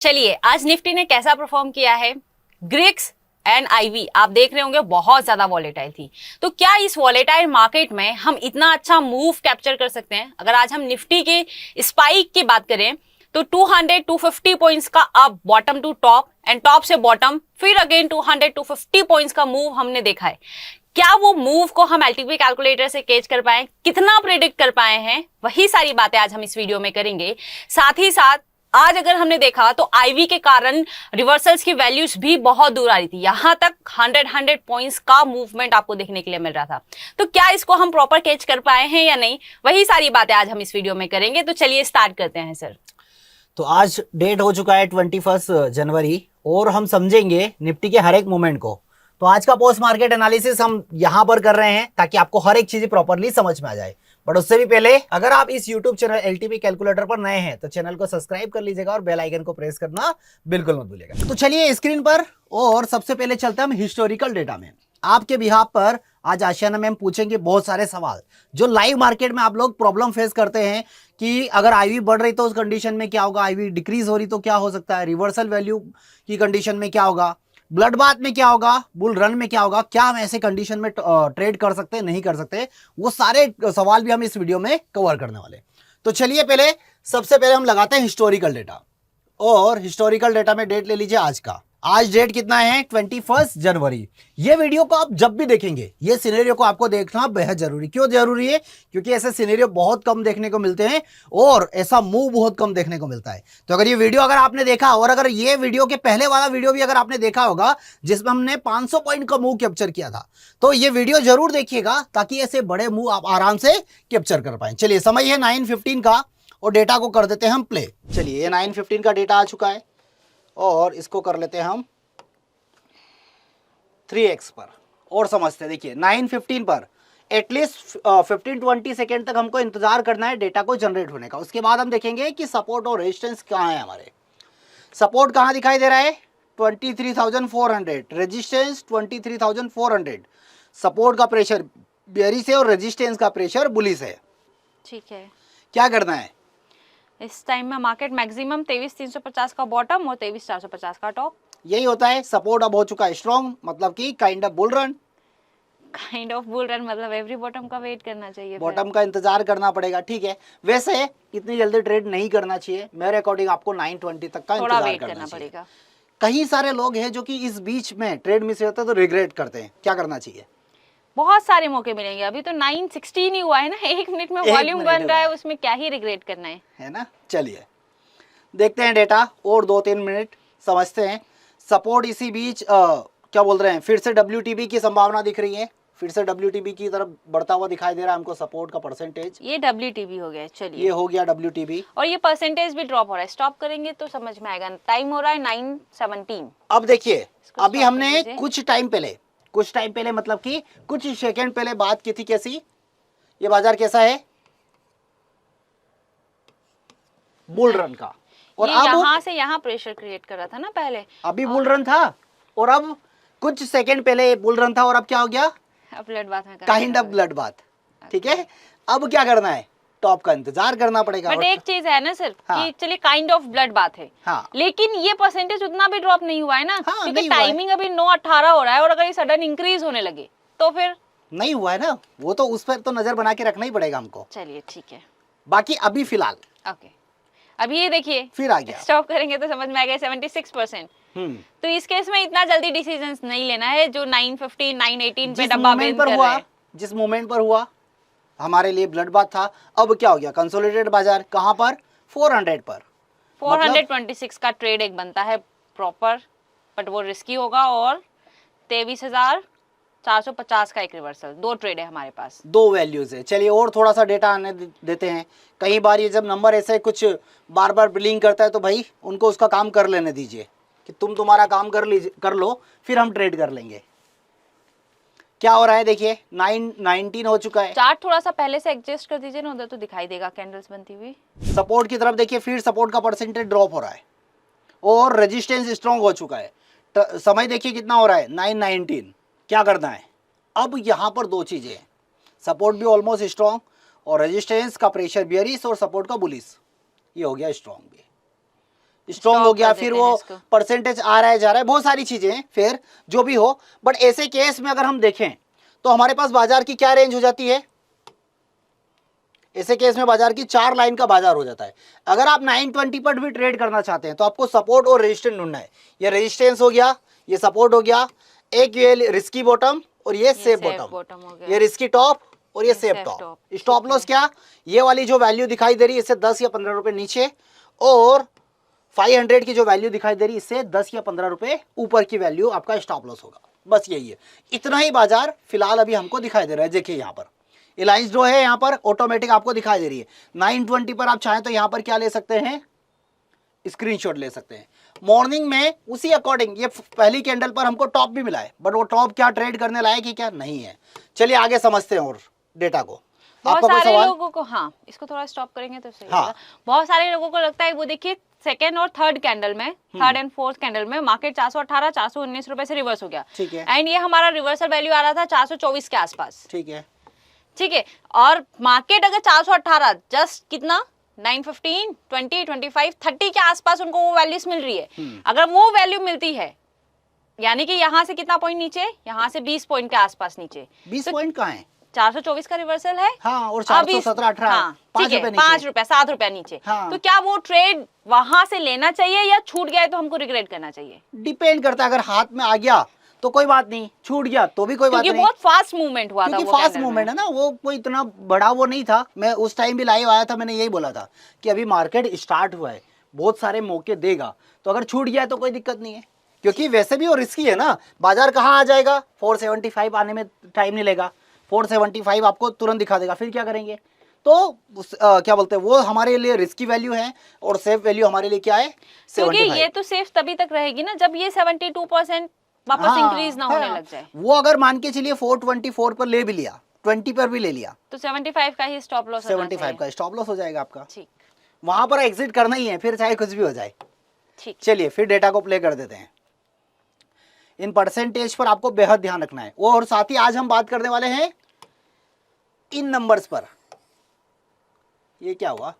चलिए आज निफ्टी ने कैसा परफॉर्म किया है। ग्रिक्स एंड आईवी आप देख रहे होंगे बहुत ज्यादा वॉलेटाइल थी। तो क्या इस वॉलेटाइल मार्केट में हम इतना अच्छा मूव कैप्चर कर सकते हैं? अगर आज हम निफ्टी के स्पाइक की बात करें तो 200 250 पॉइंट्स का up bottom to top and top से बॉटम फिर अगेन 200 250 पॉइंट्स का मूव हमने देखा है। क्या वो मूव को हम एलटीवी कैलकुलेटर से कैच कर पाए, कितना प्रेडिक्ट कर पाए हैं, वही सारी बातें आज हम इस वीडियो में करेंगे। साथ ही साथ आज अगर हमने देखा तो आईवी के कारण रिवर्सल्स की वैल्यूज भी बहुत दूर आ रही थी, यहां तक 100 पॉइंट्स का मूवमेंट आपको देखने के लिए मिल रहा था। तो क्या इसको हम प्रॉपर कैच कर पाए हैं या नहीं, वही सारी बातें आज हम इस वीडियो में करेंगे। तो चलिए स्टार्ट करते हैं सर। तो आज डेट हो चुका है 21 जनवरी और हम समझेंगे निफ्टी के हर एक मूवमेंट को। तो आज का पोस्ट मार्केट एनालिसिस हम यहां पर कर रहे हैं ताकि आपको हर एक चीज प्रॉपरली समझ में आ जाए। बट उससे भी पहले अगर आप इस YouTube चैनल एलटीवी कैलकुलेटर पर नए हैं तो चैनल को सब्सक्राइब कर लीजिएगा और बेल आइकन को प्रेस करना बिल्कुल मत भूलिएगा। तो चलिए स्क्रीन पर और सबसे पहले चलते हैं हम हिस्टोरिकल डेटा में। आपके बिहाफ पर आज आशियाना मैम पूछेंगे बहुत सारे सवाल जो लाइव मार्केट में आप लोग प्रॉब्लम फेस करते हैं कि अगर आईवी बढ़ रही तो उस कंडीशन में क्या होगा, आईवी डिक्रीज हो रही तो क्या हो सकता है, रिवर्सल वैल्यू की कंडीशन में क्या होगा, ब्लड बाथ में क्या होगा, बुल रन में क्या होगा, क्या हम ऐसे कंडीशन में ट्रेड कर सकते हैं, नहीं कर सकते, वो सारे सवाल भी हम इस वीडियो में कवर करने वाले। तो चलिए पहले सबसे पहले हम लगाते हैं हिस्टोरिकल डेटा। और हिस्टोरिकल डेटा में डेट ले लीजिए आज का। आज डेट कितना है 21 जनवरी। ये वीडियो को आप जब भी देखेंगे ये सिनेरियो को आपको देखना बेहद जरूरी। क्यों जरूरी है? क्योंकि ऐसे सिनेरियो बहुत कम देखने को मिलते हैं और ऐसा मूव बहुत कम देखने को मिलता है। तो अगर ये वीडियो अगर आपने देखा और अगर ये वीडियो के पहले वाला वीडियो भी अगर आपने देखा होगा जिसमें हमने 500 पॉइंट का मूव कैप्चर किया था तो ये वीडियो जरूर देखिएगा ताकि ऐसे बड़े मूव आप आराम से कैप्चर कर पाए। चलिए समय है 9:15 का और डेटा को कर देते हैं हम प्ले। चलिए ये 9:15 का डेटा आ चुका है और इसको कर लेते हैं हम 3x पर और समझते हैं। देखिए 9:15 पर एटलीस्ट 15-20 सेकेंड तक हमको इंतजार करना है डेटा को जनरेट होने का। उसके बाद हम देखेंगे कि सपोर्ट और रेजिस्टेंस कहाँ है। हमारे सपोर्ट कहाँ दिखाई दे रहा है 23,400, रेजिस्टेंस 23,400। सपोर्ट का प्रेशर बेयरिश है और रेजिस्टेंस का प्रेशर बुलिश है। ठीक है, क्या करना है इस टाइम में मार्केट मैक्सिमम 23,350 का बॉटम और 23,450 का टॉप। यही होता है। सपोर्ट अब हो चुका है स्ट्रॉन्ग, मतलब कि kind of bull run. Kind of bull run मतलब एवरी बॉटम का वेट करना चाहिए, बॉटम का इंतजार करना पड़ेगा। ठीक है, वैसे इतनी जल्दी ट्रेड नहीं करना चाहिए मेरे अकॉर्डिंग। आपको 9:20 तक का थोड़ा इंतजार वेट करना करना चाहिए। पड़ेगा। कई सारे लोग हैं जो कि इस बीच में ट्रेड मिस होता है तो रिग्रेट करते हैं। क्या करना चाहिए? बहुत सारे मौके मिलेंगे। अभी तो 9:16 ही हुआ है ना, 1 मिनट में वॉल्यूम बन रहा है, उसमें क्या ही रिग्रेट करना है ना। चलिए देखते हैं डेटा और 2-3 मिनट समझते हैं। सपोर्ट इसी बीच क्या बोल रहे हैं, फिर से WTB की संभावना दिख रही है। फिर से WTB की तरफ बढ़ता हुआ दिखाई दे रहा है हमको सपोर्ट का परसेंटेज। ये WTB हो गया। चलिए ये हो गया WTB और ये परसेंटेज भी ड्रॉप हो रहा है। स्टॉप करेंगे तो समझ में आएगा। टाइम हो रहा है 9:17। अब देखिए इसको अभी stop कर हमने दीजिए। कुछ टाइम पहले मतलब कि कुछ सेकंड पहले बात की थी। कैसी? ये बाजार कैसा है? बुल रन का। और ये अब यहाँ से यहाँ प्रेशर क्रिएट कर रहा था ना पहले, अभी बुल रन था और अब कुछ सेकंड पहले बुल रन था और अब क्या हो गया? अब ब्लड बाथ में काइंड ऑफ ब्लड बाथ। ठीक है, अब क्या करना है? टॉप का इंतजार करना पड़ेगा। बट एक चीज है ना सर हाँ। कि चलिए काइंड ऑफ ब्लड बात है, हाँ। लेकिन ये परसेंटेज उतना भी ड्रॉप नहीं हुआ है ना। हाँ, क्योंकि नहीं हुआ है। टाइमिंग अभी 9:18 हो रहा है और अगर ये सडन इंक्रीज होने लगे तो फिर नहीं हुआ है ना, वो तो उस पर तो नजर बना के रखना ही पड़ेगा हमको। चलिए ठीक है। बाकी अभी फिलहाल ओके, अभी ये देखिए फिर आ गया। स्टॉप करेंगे तो समझ में आ गया 76%। तो इस केस में इतना जल्दी डिसीजन नहीं लेना है जो 9:15 9:18 पे डब्बा बेंच कर रहा है। जिस मोमेंट पर हुआ हमारे लिए ब्लड बाथ था। अब क्या हो गया? कंसोलिडेटेड बाजार कहां पर? 400 पर। 426 का ट्रेड एक बनता है प्रॉपर, बट वो रिस्की होगा। और 23,450 का एक रिवर्सल। 2 ट्रेड है हमारे पास, 2 वैल्यूज है। चलिए और थोड़ा सा डेटा आने देते हैं। कई बार ये जब नंबर ऐसे कुछ बार बार बिलिंग करता है तो भाई उनको उसका काम कर लेने दीजिए कि तुम तुम्हारा काम कर लो, फिर हम ट्रेड कर लेंगे। क्या हो रहा है? देखिए 9:19 हो चुका है। चार्ट थोड़ा सा पहले से एडजस्ट कर दीजिए ना, उधर तो दिखाई देगा कैंडल्स बनती हुई। सपोर्ट की तरफ देखिए, फिर सपोर्ट का परसेंटेज ड्रॉप हो रहा है और रेजिस्टेंस स्ट्रॉन्ग हो चुका है। समय देखिए कितना हो रहा है 9:19। क्या करना है? अब यहाँ पर 2 चीजें हैं। सपोर्ट भी ऑलमोस्ट स्ट्रॉन्ग और रेजिस्टेंस का प्रेशर बियरिश और सपोर्ट का बुलिश। ये हो गया स्ट्रॉन्ग भी। स्ट्रॉन्ग हो Stop गया, कर फिर देते हैं वो इसको। परसेंटेज आ रहा है जा रहा है, बहुत सारी चीजें हैं, फिर जो भी हो। बट ऐसे केस में अगर हम देखें तो हमारे पास बाजार की क्या रेंज हो जाती है, ऐसे केस में बाजार की 4 लाइन का बाजार हो जाता है। अगर आप 920 पर भी ट्रेड करना चाहते हैं तो आपको सपोर्ट और रेजिस्टेंस ढूंढना है। ये रेजिस्टेंस हो गया, ये सपोर्ट हो गया, एक ये रिस्की बॉटम और ये सेफ safe बॉटम, bottom हो गया। ये रिस्की टॉप और ये safe safe top. top, stop ठीक लॉस है। क्या, ये वाली जो वैल्यू दिखाई दे रही है इससे 10 या 15 रुपए नीचे, और 500 की जो वैल्यू दिखाई दे रही है इससे 10 या 15 रुपए ऊपर की वैल्यू आपका स्टॉप लॉस होगा। बस यही है, इतना ही बाजार फिलहाल अभी हमको दिखाई दे रहा है। देखिए यहाँ पर एलाइंस जो है यहाँ पर ऑटोमेटिक आपको दिखाई दे रही है। 920 पर आप चाहें तो यहाँ पर क्या ले सकते हैं, स्क्रीनशॉट ले सकते हैं। मॉर्निंग में उसी अकॉर्डिंग ये पहली कैंडल पर हमको टॉप भी मिला है, बट वो टॉप क्या ट्रेड करने लायक है क्या, नहीं है। चलिए आगे समझते हैं और डेटा को। बहुत आपका कोई सारे सवाल? लोगों को, हाँ इसको थोड़ा स्टॉप करेंगे तो सही हाँ। होगा। बहुत सारे लोगों को लगता है, वो देखिए सेकेंड और थर्ड कैंडल में, थर्ड एंड फोर्थ कैंडल में मार्केट 418 419 रुपए से रिवर्स हो गया। ठीक है। एंड ये हमारा रिवर्सल वैल्यू आ रहा था 424 के आसपास। ठीक है। ठीक है, और मार्केट अगर 418 जस्ट कितना 915 20 25 30 के आसपास उनको वो वैल्यूज मिल रही है। अगर वो वैल्यू मिलती है, यानी कि यहाँ से कितना पॉइंट नीचे, यहाँ से 20 पॉइंट के आसपास नीचे, 20 पॉइंट कहाँ है? 424 का रिवर्सल है। हाँ, और अब 417 18 हाँ, 5 ठीक है, रुपए 5 नीचे। रुपए 7 रुपए नीचे। हाँ। तो क्या वो ट्रेड वहां से लेना चाहिए या छूट गया है तो हमको रिग्रेट करना चाहिए? डिपेंड करता है, अगर हाथ में आ गया तो कोई बात नहीं, छूट गया तो भी कोई बात क्योंकि नहीं, बहुत फास्ट मूवमेंट हुआ था क्योंकि वो फास्ट कैंडल मूवमेंट में। है ना, वो कोई इतना बड़ा वो नहीं था। मैं उस टाइम भी लाइव आया था, मैंने यही बोला था कि अभी मार्केट स्टार्ट हुआ है, बहुत सारे मौके देगा, तो अगर छूट गया तो कोई दिक्कत नहीं है, क्योंकि वैसे भी वो रिस्की है ना। बाजार कहाँ आ जाएगा, 475 आने में टाइम नहीं लेगा, 475 आपको तुरंत दिखा देगा, फिर क्या करेंगे। तो क्या बोलते हैं, वो हमारे लिए रिस्की वैल्यू है और सेफ वैल्यू हमारे लिए क्या है, क्योंकि 75। ये तो सेफ तभी तक रहेगी ना जब ये 72% वापस हाँ, इंक्रीज ना होने हाँ। लग जाए। वो अगर मान के चलिए 424 पर ले भी लिया, 20 पर भी ले लिया, तो 75 का ही स्टॉप लॉस 75 का स्टॉप लॉस हो जाएगा आपका। ठीक वहां पर एग्जिट करना ही है, फिर चाहे कुछ भी हो जाए। ठीक। चलिए फिर डेटा को प्ले कर देते हैं। इन परसेंटेज पर आपको बेहद ध्यान रखना है, वो और साथ ही आज हम बात करने वाले हैं इन नंबर्स पर। ये क्या हुआ,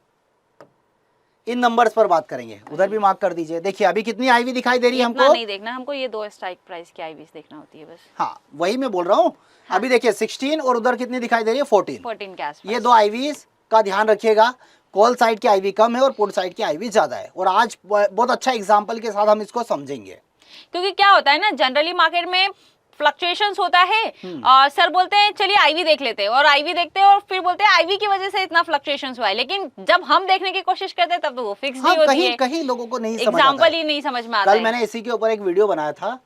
इन नंबर्स पर बात करेंगे, उधर भी मार्क कर दीजिए। देखिए अभी कितनी आईवी दिखाई दे रही है इतना हमको, नहीं देखना हमको, ये 2 स्ट्राइक प्राइस की आईवीज देखना होती है बस। हाँ वही मैं बोल रहा हूँ। अभी देखिए 16 और उधर कितनी दिखाई दे रही है, 14 14 के आसपास। ये 2 आईवीज का ध्यान रखिएगा। कॉल साइड की आईवी कम है और पुट साइड की आईवी ज्यादा है, और आज बहुत अच्छा एग्जांपल के साथ हम इसको समझेंगे। क्योंकि क्या होता है ना, जनरली मार्केट में फ्लक्चुएशंस होता है और सर बोलते हैं चलिए आईवी देख लेते हैं, और आईवी देखते हैं और फिर बोलते हैं आईवी की वजह से इतना फ्लक्चुएशंस हुआ है, लेकिन जब हम देखने की कोशिश करते हैं तब तो वो फिक्स हाँ, नहीं होती कहीं है। कहीं लोगों को नहीं समझ आता एग्जाम्पल है। ही नहीं समझ में आता कल है। मैंने इसी के ऊपर एक वीडियो बनाया था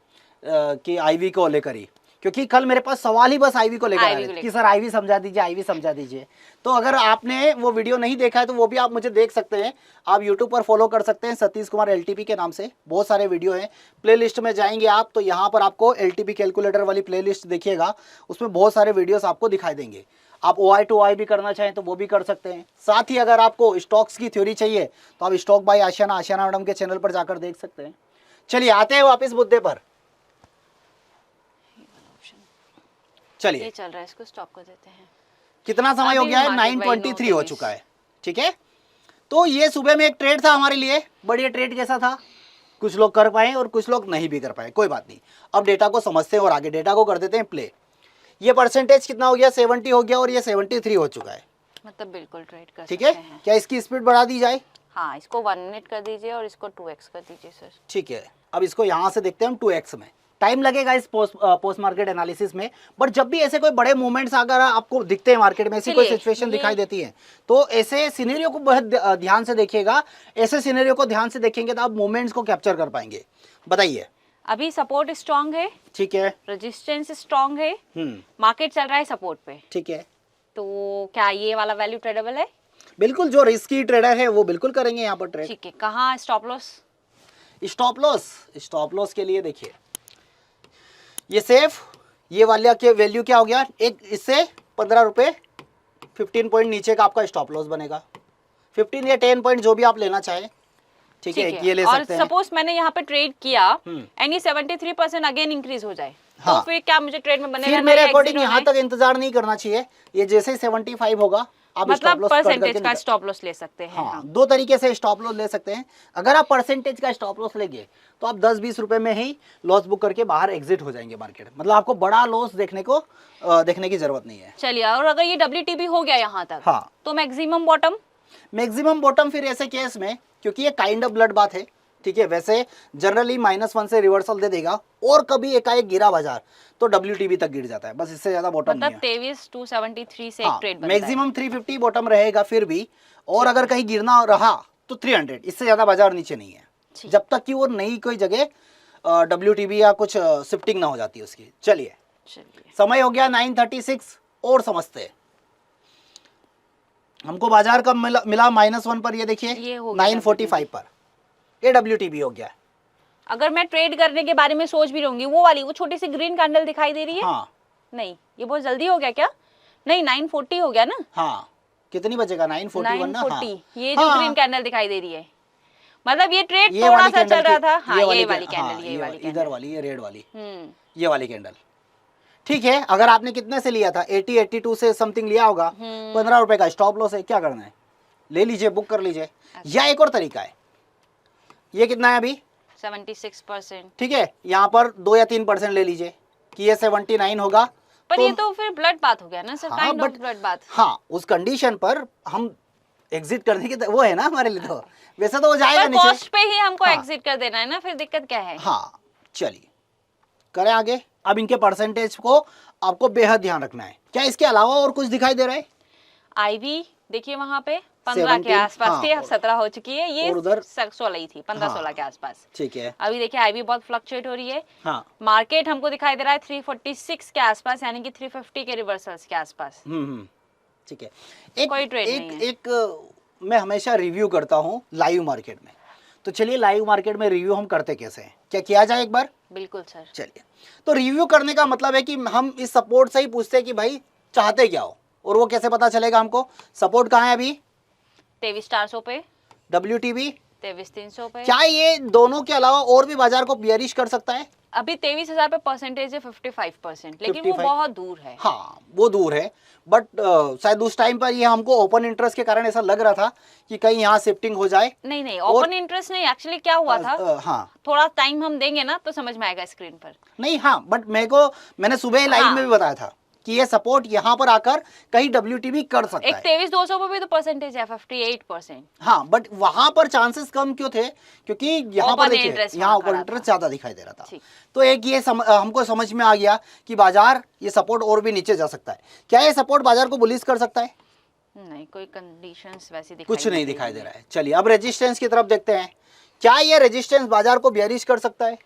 कि आईवी को लेकर ही, क्योंकि कल मेरे पास सवाल ही बस आईवी को लेकर आ IV रहे को थे लेकर। कि सर आईवी समझा दीजिए, आईवी समझा दीजिए। तो अगर आपने वो वीडियो नहीं देखा है तो वो भी आप मुझे देख सकते हैं, आप यूट्यूब पर फॉलो कर सकते हैं सतीश कुमार LTP के नाम से, बहुत सारे वीडियो हैं। प्लेलिस्ट में जाएंगे आप तो यहाँ पर आपको LTP कैलकुलेटर वाली प्लेलिस्ट देखिएगा, उसमें बहुत सारे वीडियोस आपको दिखाई देंगे। आप OI to OI भी करना चाहें तो वो भी कर सकते हैं। साथ ही अगर आपको स्टॉक्स की थ्योरी चाहिए तो आप स्टॉक बाय आशियाना मैडम के चैनल पर जाकर देख सकते हैं। चलिए आते हैं वापस मुद्दे पर। चलिए ये चल रहा है, इसको स्टॉप कर देते हैं। कितना समय हो अभी गया है, market 923 हो by चुका है। ठीक है, तो ये सुबह में एक ट्रेड था हमारे लिए, बट ये ट्रेड कैसा था, कुछ लोग कर पाए और कुछ लोग नहीं भी कर पाए, कोई बात नहीं। अब डेटा को समझते हैं और आगे डेटा को कर देते हैं प्ले। ये परसेंटेज कितना हो गया, 70 हो गया और ये 73 हो चुका है। मतलब बिल्कुल ट्रेड कर ठीक सकते है, हैं। क्या इसकी स्पीड बढ़ा दी जाए? हाँ, इसको 1 मिनट कर दीजिए और इसको 2x कर दीजिए सर। ठीक है, अब इसको यहाँ से देखते हैं हम 2x में। टाइम लगेगा इस पोस्ट मार्केट एनालिसिस में, बट जब भी ऐसे कोई बड़े मूवमेंट्स अगर आपको दिखते हैं मार्केट में, ऐसी कोई चलिए, सिचुएशन ये- दिखाई देती है, तो ऐसे सिनेरियो को बहुत ध्यान से देखिएगा। ऐसे सिनेरियो को ध्यान से देखेंगे तो आप मूवमेंट्स को कैप्चर कर पाएंगे। बताइए। अभी सपोर्ट स्ट्रांग है, ठीक है। रेजिस्टेंस स्ट्रांग है, हम्म। मार्केट चल रहा है सपोर्ट पे, ठीक है, तो क्या ये वाला वैल्यू ट्रेडेबल है? बिल्कुल। जो रिस्की ट्रेडर है वो बिल्कुल करेंगे यहाँ पर ट्रेड। ठीक है, कहाँ स्टॉप लॉस? स्टॉप लॉस के लिए देखिए, ये सेफ, ये वाला के वैल्यू क्या हो गया, एक इससे 15 रुपए 15 पॉइंट नीचे का आपका स्टॉप लॉस बनेगा, 15 या 10 पॉइंट जो भी आप लेना चाहें। ठीक है, ये ले और सकते हैं। सपोज मैंने यहाँ पे ट्रेड किया एंड ये 73% अगेन इंक्रीज हो जाए, हाँ। तो फिर क्या मुझे ट्रेड में बने फिर रहना मेरे है या अकॉर्डिंग exit यहाँ होना तक इंतजार नहीं करना चाहिए। ये जैसे ही 75 होगा आप मतलब stop loss कट परसेंटेज करके का निकल- स्टॉप लॉस ले सकते हैं हाँ, हम। दो तरीके से स्टॉप लॉस ले सकते हैं। अगर आप परसेंटेज का स्टॉप लॉस लेंगे तो आप 10-20 रुपए में ही लॉस बुक करके बाहर एग्जिट हो जाएंगे मार्केट। मतलब आपको बड़ा लॉस देखने की जरूरत नहीं है। चलिए, और अगर ये WTB हो गया यहाँ तक, हाँ, तो मैक्सिमम बॉटम? मैक्सिमम बॉटम फिर ऐसे केस में, क्योंकि ये काइंड ऑफ ब्लड बात है, ठीक है, वैसे जनरली -1 से रिवर्सल दे देगा और कभी एकाएक गिरा बाजार तो WTB तक गिर जाता है, बस इससे ज्यादा बॉटम नहीं मतलब है। 23,273 से एक हाँ, ट्रेड बनता है। मैक्सिमम 350 बॉटम रहेगा फिर भी, और अगर कहीं गिरना रहा तो 300, इससे ज्यादा बाजार नीचे नहीं है, ठीक। जब तक कि वो नई कोई जगह WTB या कुछ शिफ्टिंग ना हो जाती है उसकी। चलिए, समय हो गया 9:36 और समझते हैं हमको बाजार कब मिला -1 पर। ये देखिए ये हो गया 9:45 पर ये WTB हो गया है। अगर मैं ट्रेड करने के बारे में सोच भी रहूंगी, वो वाली, वो छोटी सी ग्रीन कैंडल दिखाई दे रही है। हाँ नहीं, ये बहुत जल्दी हो गया क्या? नहीं, 940 हो गया ना। हाँ, कितनी बचेगा? 941 ना। हाँ 940, ये जो हाँ, ग्रीन कैंडल दिखाई दे रही है, मतलब ये ट्रेड ये थोड़ा वाली सा कैंडल चल रहा की- था। हाँ, ये वाली हाँ, कैंडल, ये वाली इधर कैंडल। वाली, ये रेड वाली, हम्म, ये वाली कैंडल। ठीक है, अगर आपने कितने से लिया था, 80-82 से समथिंग लिया होगा, 15 रुपए का स्टॉप लॉस है, क्या करना है, ले लीजिए, बुक कर लीजिए। या एक और तरीका है, ये कितना है अभी? 76%। ठीक है, यहाँ पर 2 या 3% ले लीजिए कि ये 79 होगा। पर ये तो फिर ब्लड बात हो गया ना सर, हाँ, काइंड ऑफ but- ब्लड बात। हाँ, उस कंडीशन पर हम एग्जिट करने की वो है ना हमारे लिए, तो वैसे तो वो जाएगा पर नीचे। कॉस्ट पे ही हमको हाँ। एग्जिट कर देना है ना, फिर दिक्कत क्या है? हाँ, चलिए करें आगे। अब इनके परसेंटेज को आपको बेहद ध्यान रखना है। क्या इसके अलावा और कुछ दिखाई दे रहा है? आईवी देखिए वहां पे 15 के 17, आसपास हाँ, थी, अब 17 हो चुकी है। ये और उधर 16 ही थी, 15-16 हाँ, के आसपास। ठीक है। अभी देखिए आईवी बहुत फ्लक्चुएट हो रही है। हाँ, मार्केट हमको दिखाई दे रहा है 346 के आसपास, यानी कि 350 के रिवर्सल्स के आसपास। ठीक है। एक कोई ट्रेड नहीं है। एक मैं हमेशा रिव्यू करता हूँ लाइव मार्केट में, तो चलिए लाइव मार्केट में रिव्यू हम करते कैसे हैं, क्या किया जाए एक बार? बिल्कुल सर। चलिए, तो रिव्यू करने का मतलब है कि हम इस सपोर्ट से ही पूछते हैं कि भाई चाहते क्या हो, और वो कैसे पता चलेगा हमको? सपोर्ट कहाँ है अभी? 23,400 पे, WTB 23,300 पे। क्या ये दोनों के अलावा और भी बाजार को बियरिश कर सकता है? अभी 23,000 पे परसेंटेज है 55%, लेकिन वो 55? बहुत दूर है। हाँ, वो दूर है, बट शायद उस टाइम पर ये हमको ओपन इंटरेस्ट के कारण ऐसा लग रहा था कि कहीं यहाँ शिफ्टिंग हो जाए। नहीं, ओपन इंटरेस्ट नहीं, एक्चुअली क्या हुआ था, हाँ, थोड़ा टाइम हम देंगे ना तो समझ में आएगा स्क्रीन पर। नहीं, हाँ, बट मैंने सुबह लाइव हाँ। में भी बताया था कि ये सपोर्ट यहाँ पर आकर कहीं WTB कर सकता एक है। 23,200 पे भी तो परसेंटेज है 58%। हाँ, बट वहां पर चांसेस कम क्यों थे? क्योंकि यहाँ पर Open देखिए, interest यहाँ वहाँ ओपन खड़ा इंटरेस्ट था। ज्यादा दिखाई दे रहा था। ठीक। तो एक ये हमको समझ में आ गया कि बाजार ये सपोर्ट और भी नीचे जा सकता है। क्या ये सपोर्ट बाजार को बुलिश कर सकता है? नहीं, कोई कंडीशंस वैसी दिखाई कुछ नहीं दिखाई दे रहा है। चलिए अब रेजिस्टेंस की तरफ देखते हैं। क्या ये रेजिस्टेंस बाजार को बियरिश कर सकता है?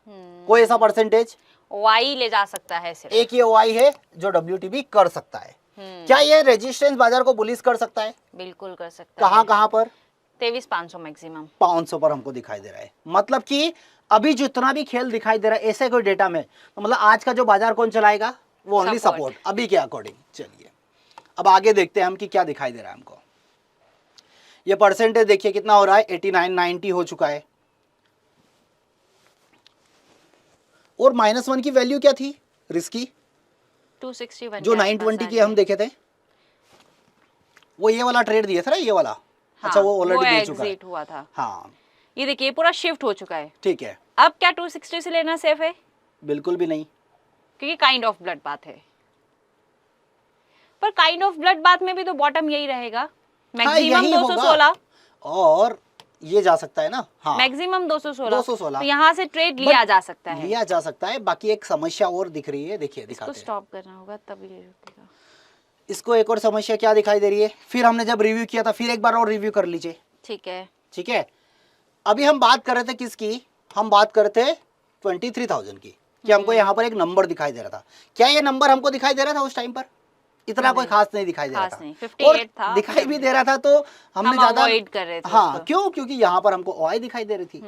कोई ऐसा परसेंटेज? वाई ले जा सकता है सिर्फ। एक ये OI है जो WTB कर सकता है। क्या ये रेजिस्टेंस बाजार को बुलिश कर सकता है? बिल्कुल कर सकता कहाँ है। कहाँ पर? 23,500 मैक्सिमम। 500 पर हमको दिखाई दे रहा है। मतलब कि अभी जितना भी खेल दिखाई दे रहा है ऐसे कोई डेटा में, तो मतलब आज का जो बाजार कौन चलाएगा? वो ओनली Support। सपोर्ट अभी के अकॉर्डिंग। चलिए अब आगे देखते हैं हम कि क्या दिखाई दे रहा है हमको। ये परसेंटेज देखिए कितना हो रहा है, 89-90 हो चुका है। और -1 की वैल्यू क्या थी रिस्की? 261 जो 920 की हम देखे थे, वो ये वाला ट्रेड दिया था ना, ये वाला। हाँ, अच्छा, वो ऑलरेडी दे चुका है। एग्जिट हुआ था। हाँ, ये देखिए पूरा शिफ्ट हो चुका है। ठीक है। अब क्या 260 से लेना सेफ है? बिल्कुल भी नहीं, क्योंकि काइंड ऑफ ब्लड बात है। पर काइंड ऑफ ब्लड बात में भी तो बॉटम यही रहेगा, मैक्सिमम यही होगा। 216। और ये जा सकता है ना। हाँ, मैक्सिमम 216। 216। तो यहाँ से ट्रेड लिया जा सकता है। लिया जा सकता है। बाकी एक समस्या और दिख रही है, देखिए इसको दिखाते हैं। स्टॉप करना होगा तब ये रुकेगा। इसको एक और समस्या क्या दिखाई दे रही है? फिर हमने जब रिव्यू किया था, फिर एक बार और रिव्यू कर लीजिए। ठीक है। ठीक है, अभी हम बात कर रहे थे किसकी? हम बात कर रहे थे 23,000 की, कि हमको यहाँ पर एक नंबर दिखाई दे रहा था। क्या ये नंबर हमको दिखाई दे रहा था उस टाइम पर? इतना कोई खास नहीं दिखाई दे रहा खास था। नहीं, और 58 था। दिखाई भी दे रहा था तो हमने हम ज्यादा अवॉइड कर रहे थे हाँ, उसको। क्यों? क्योंकि यहाँ पर हमको OI दिखाई दे रही थी।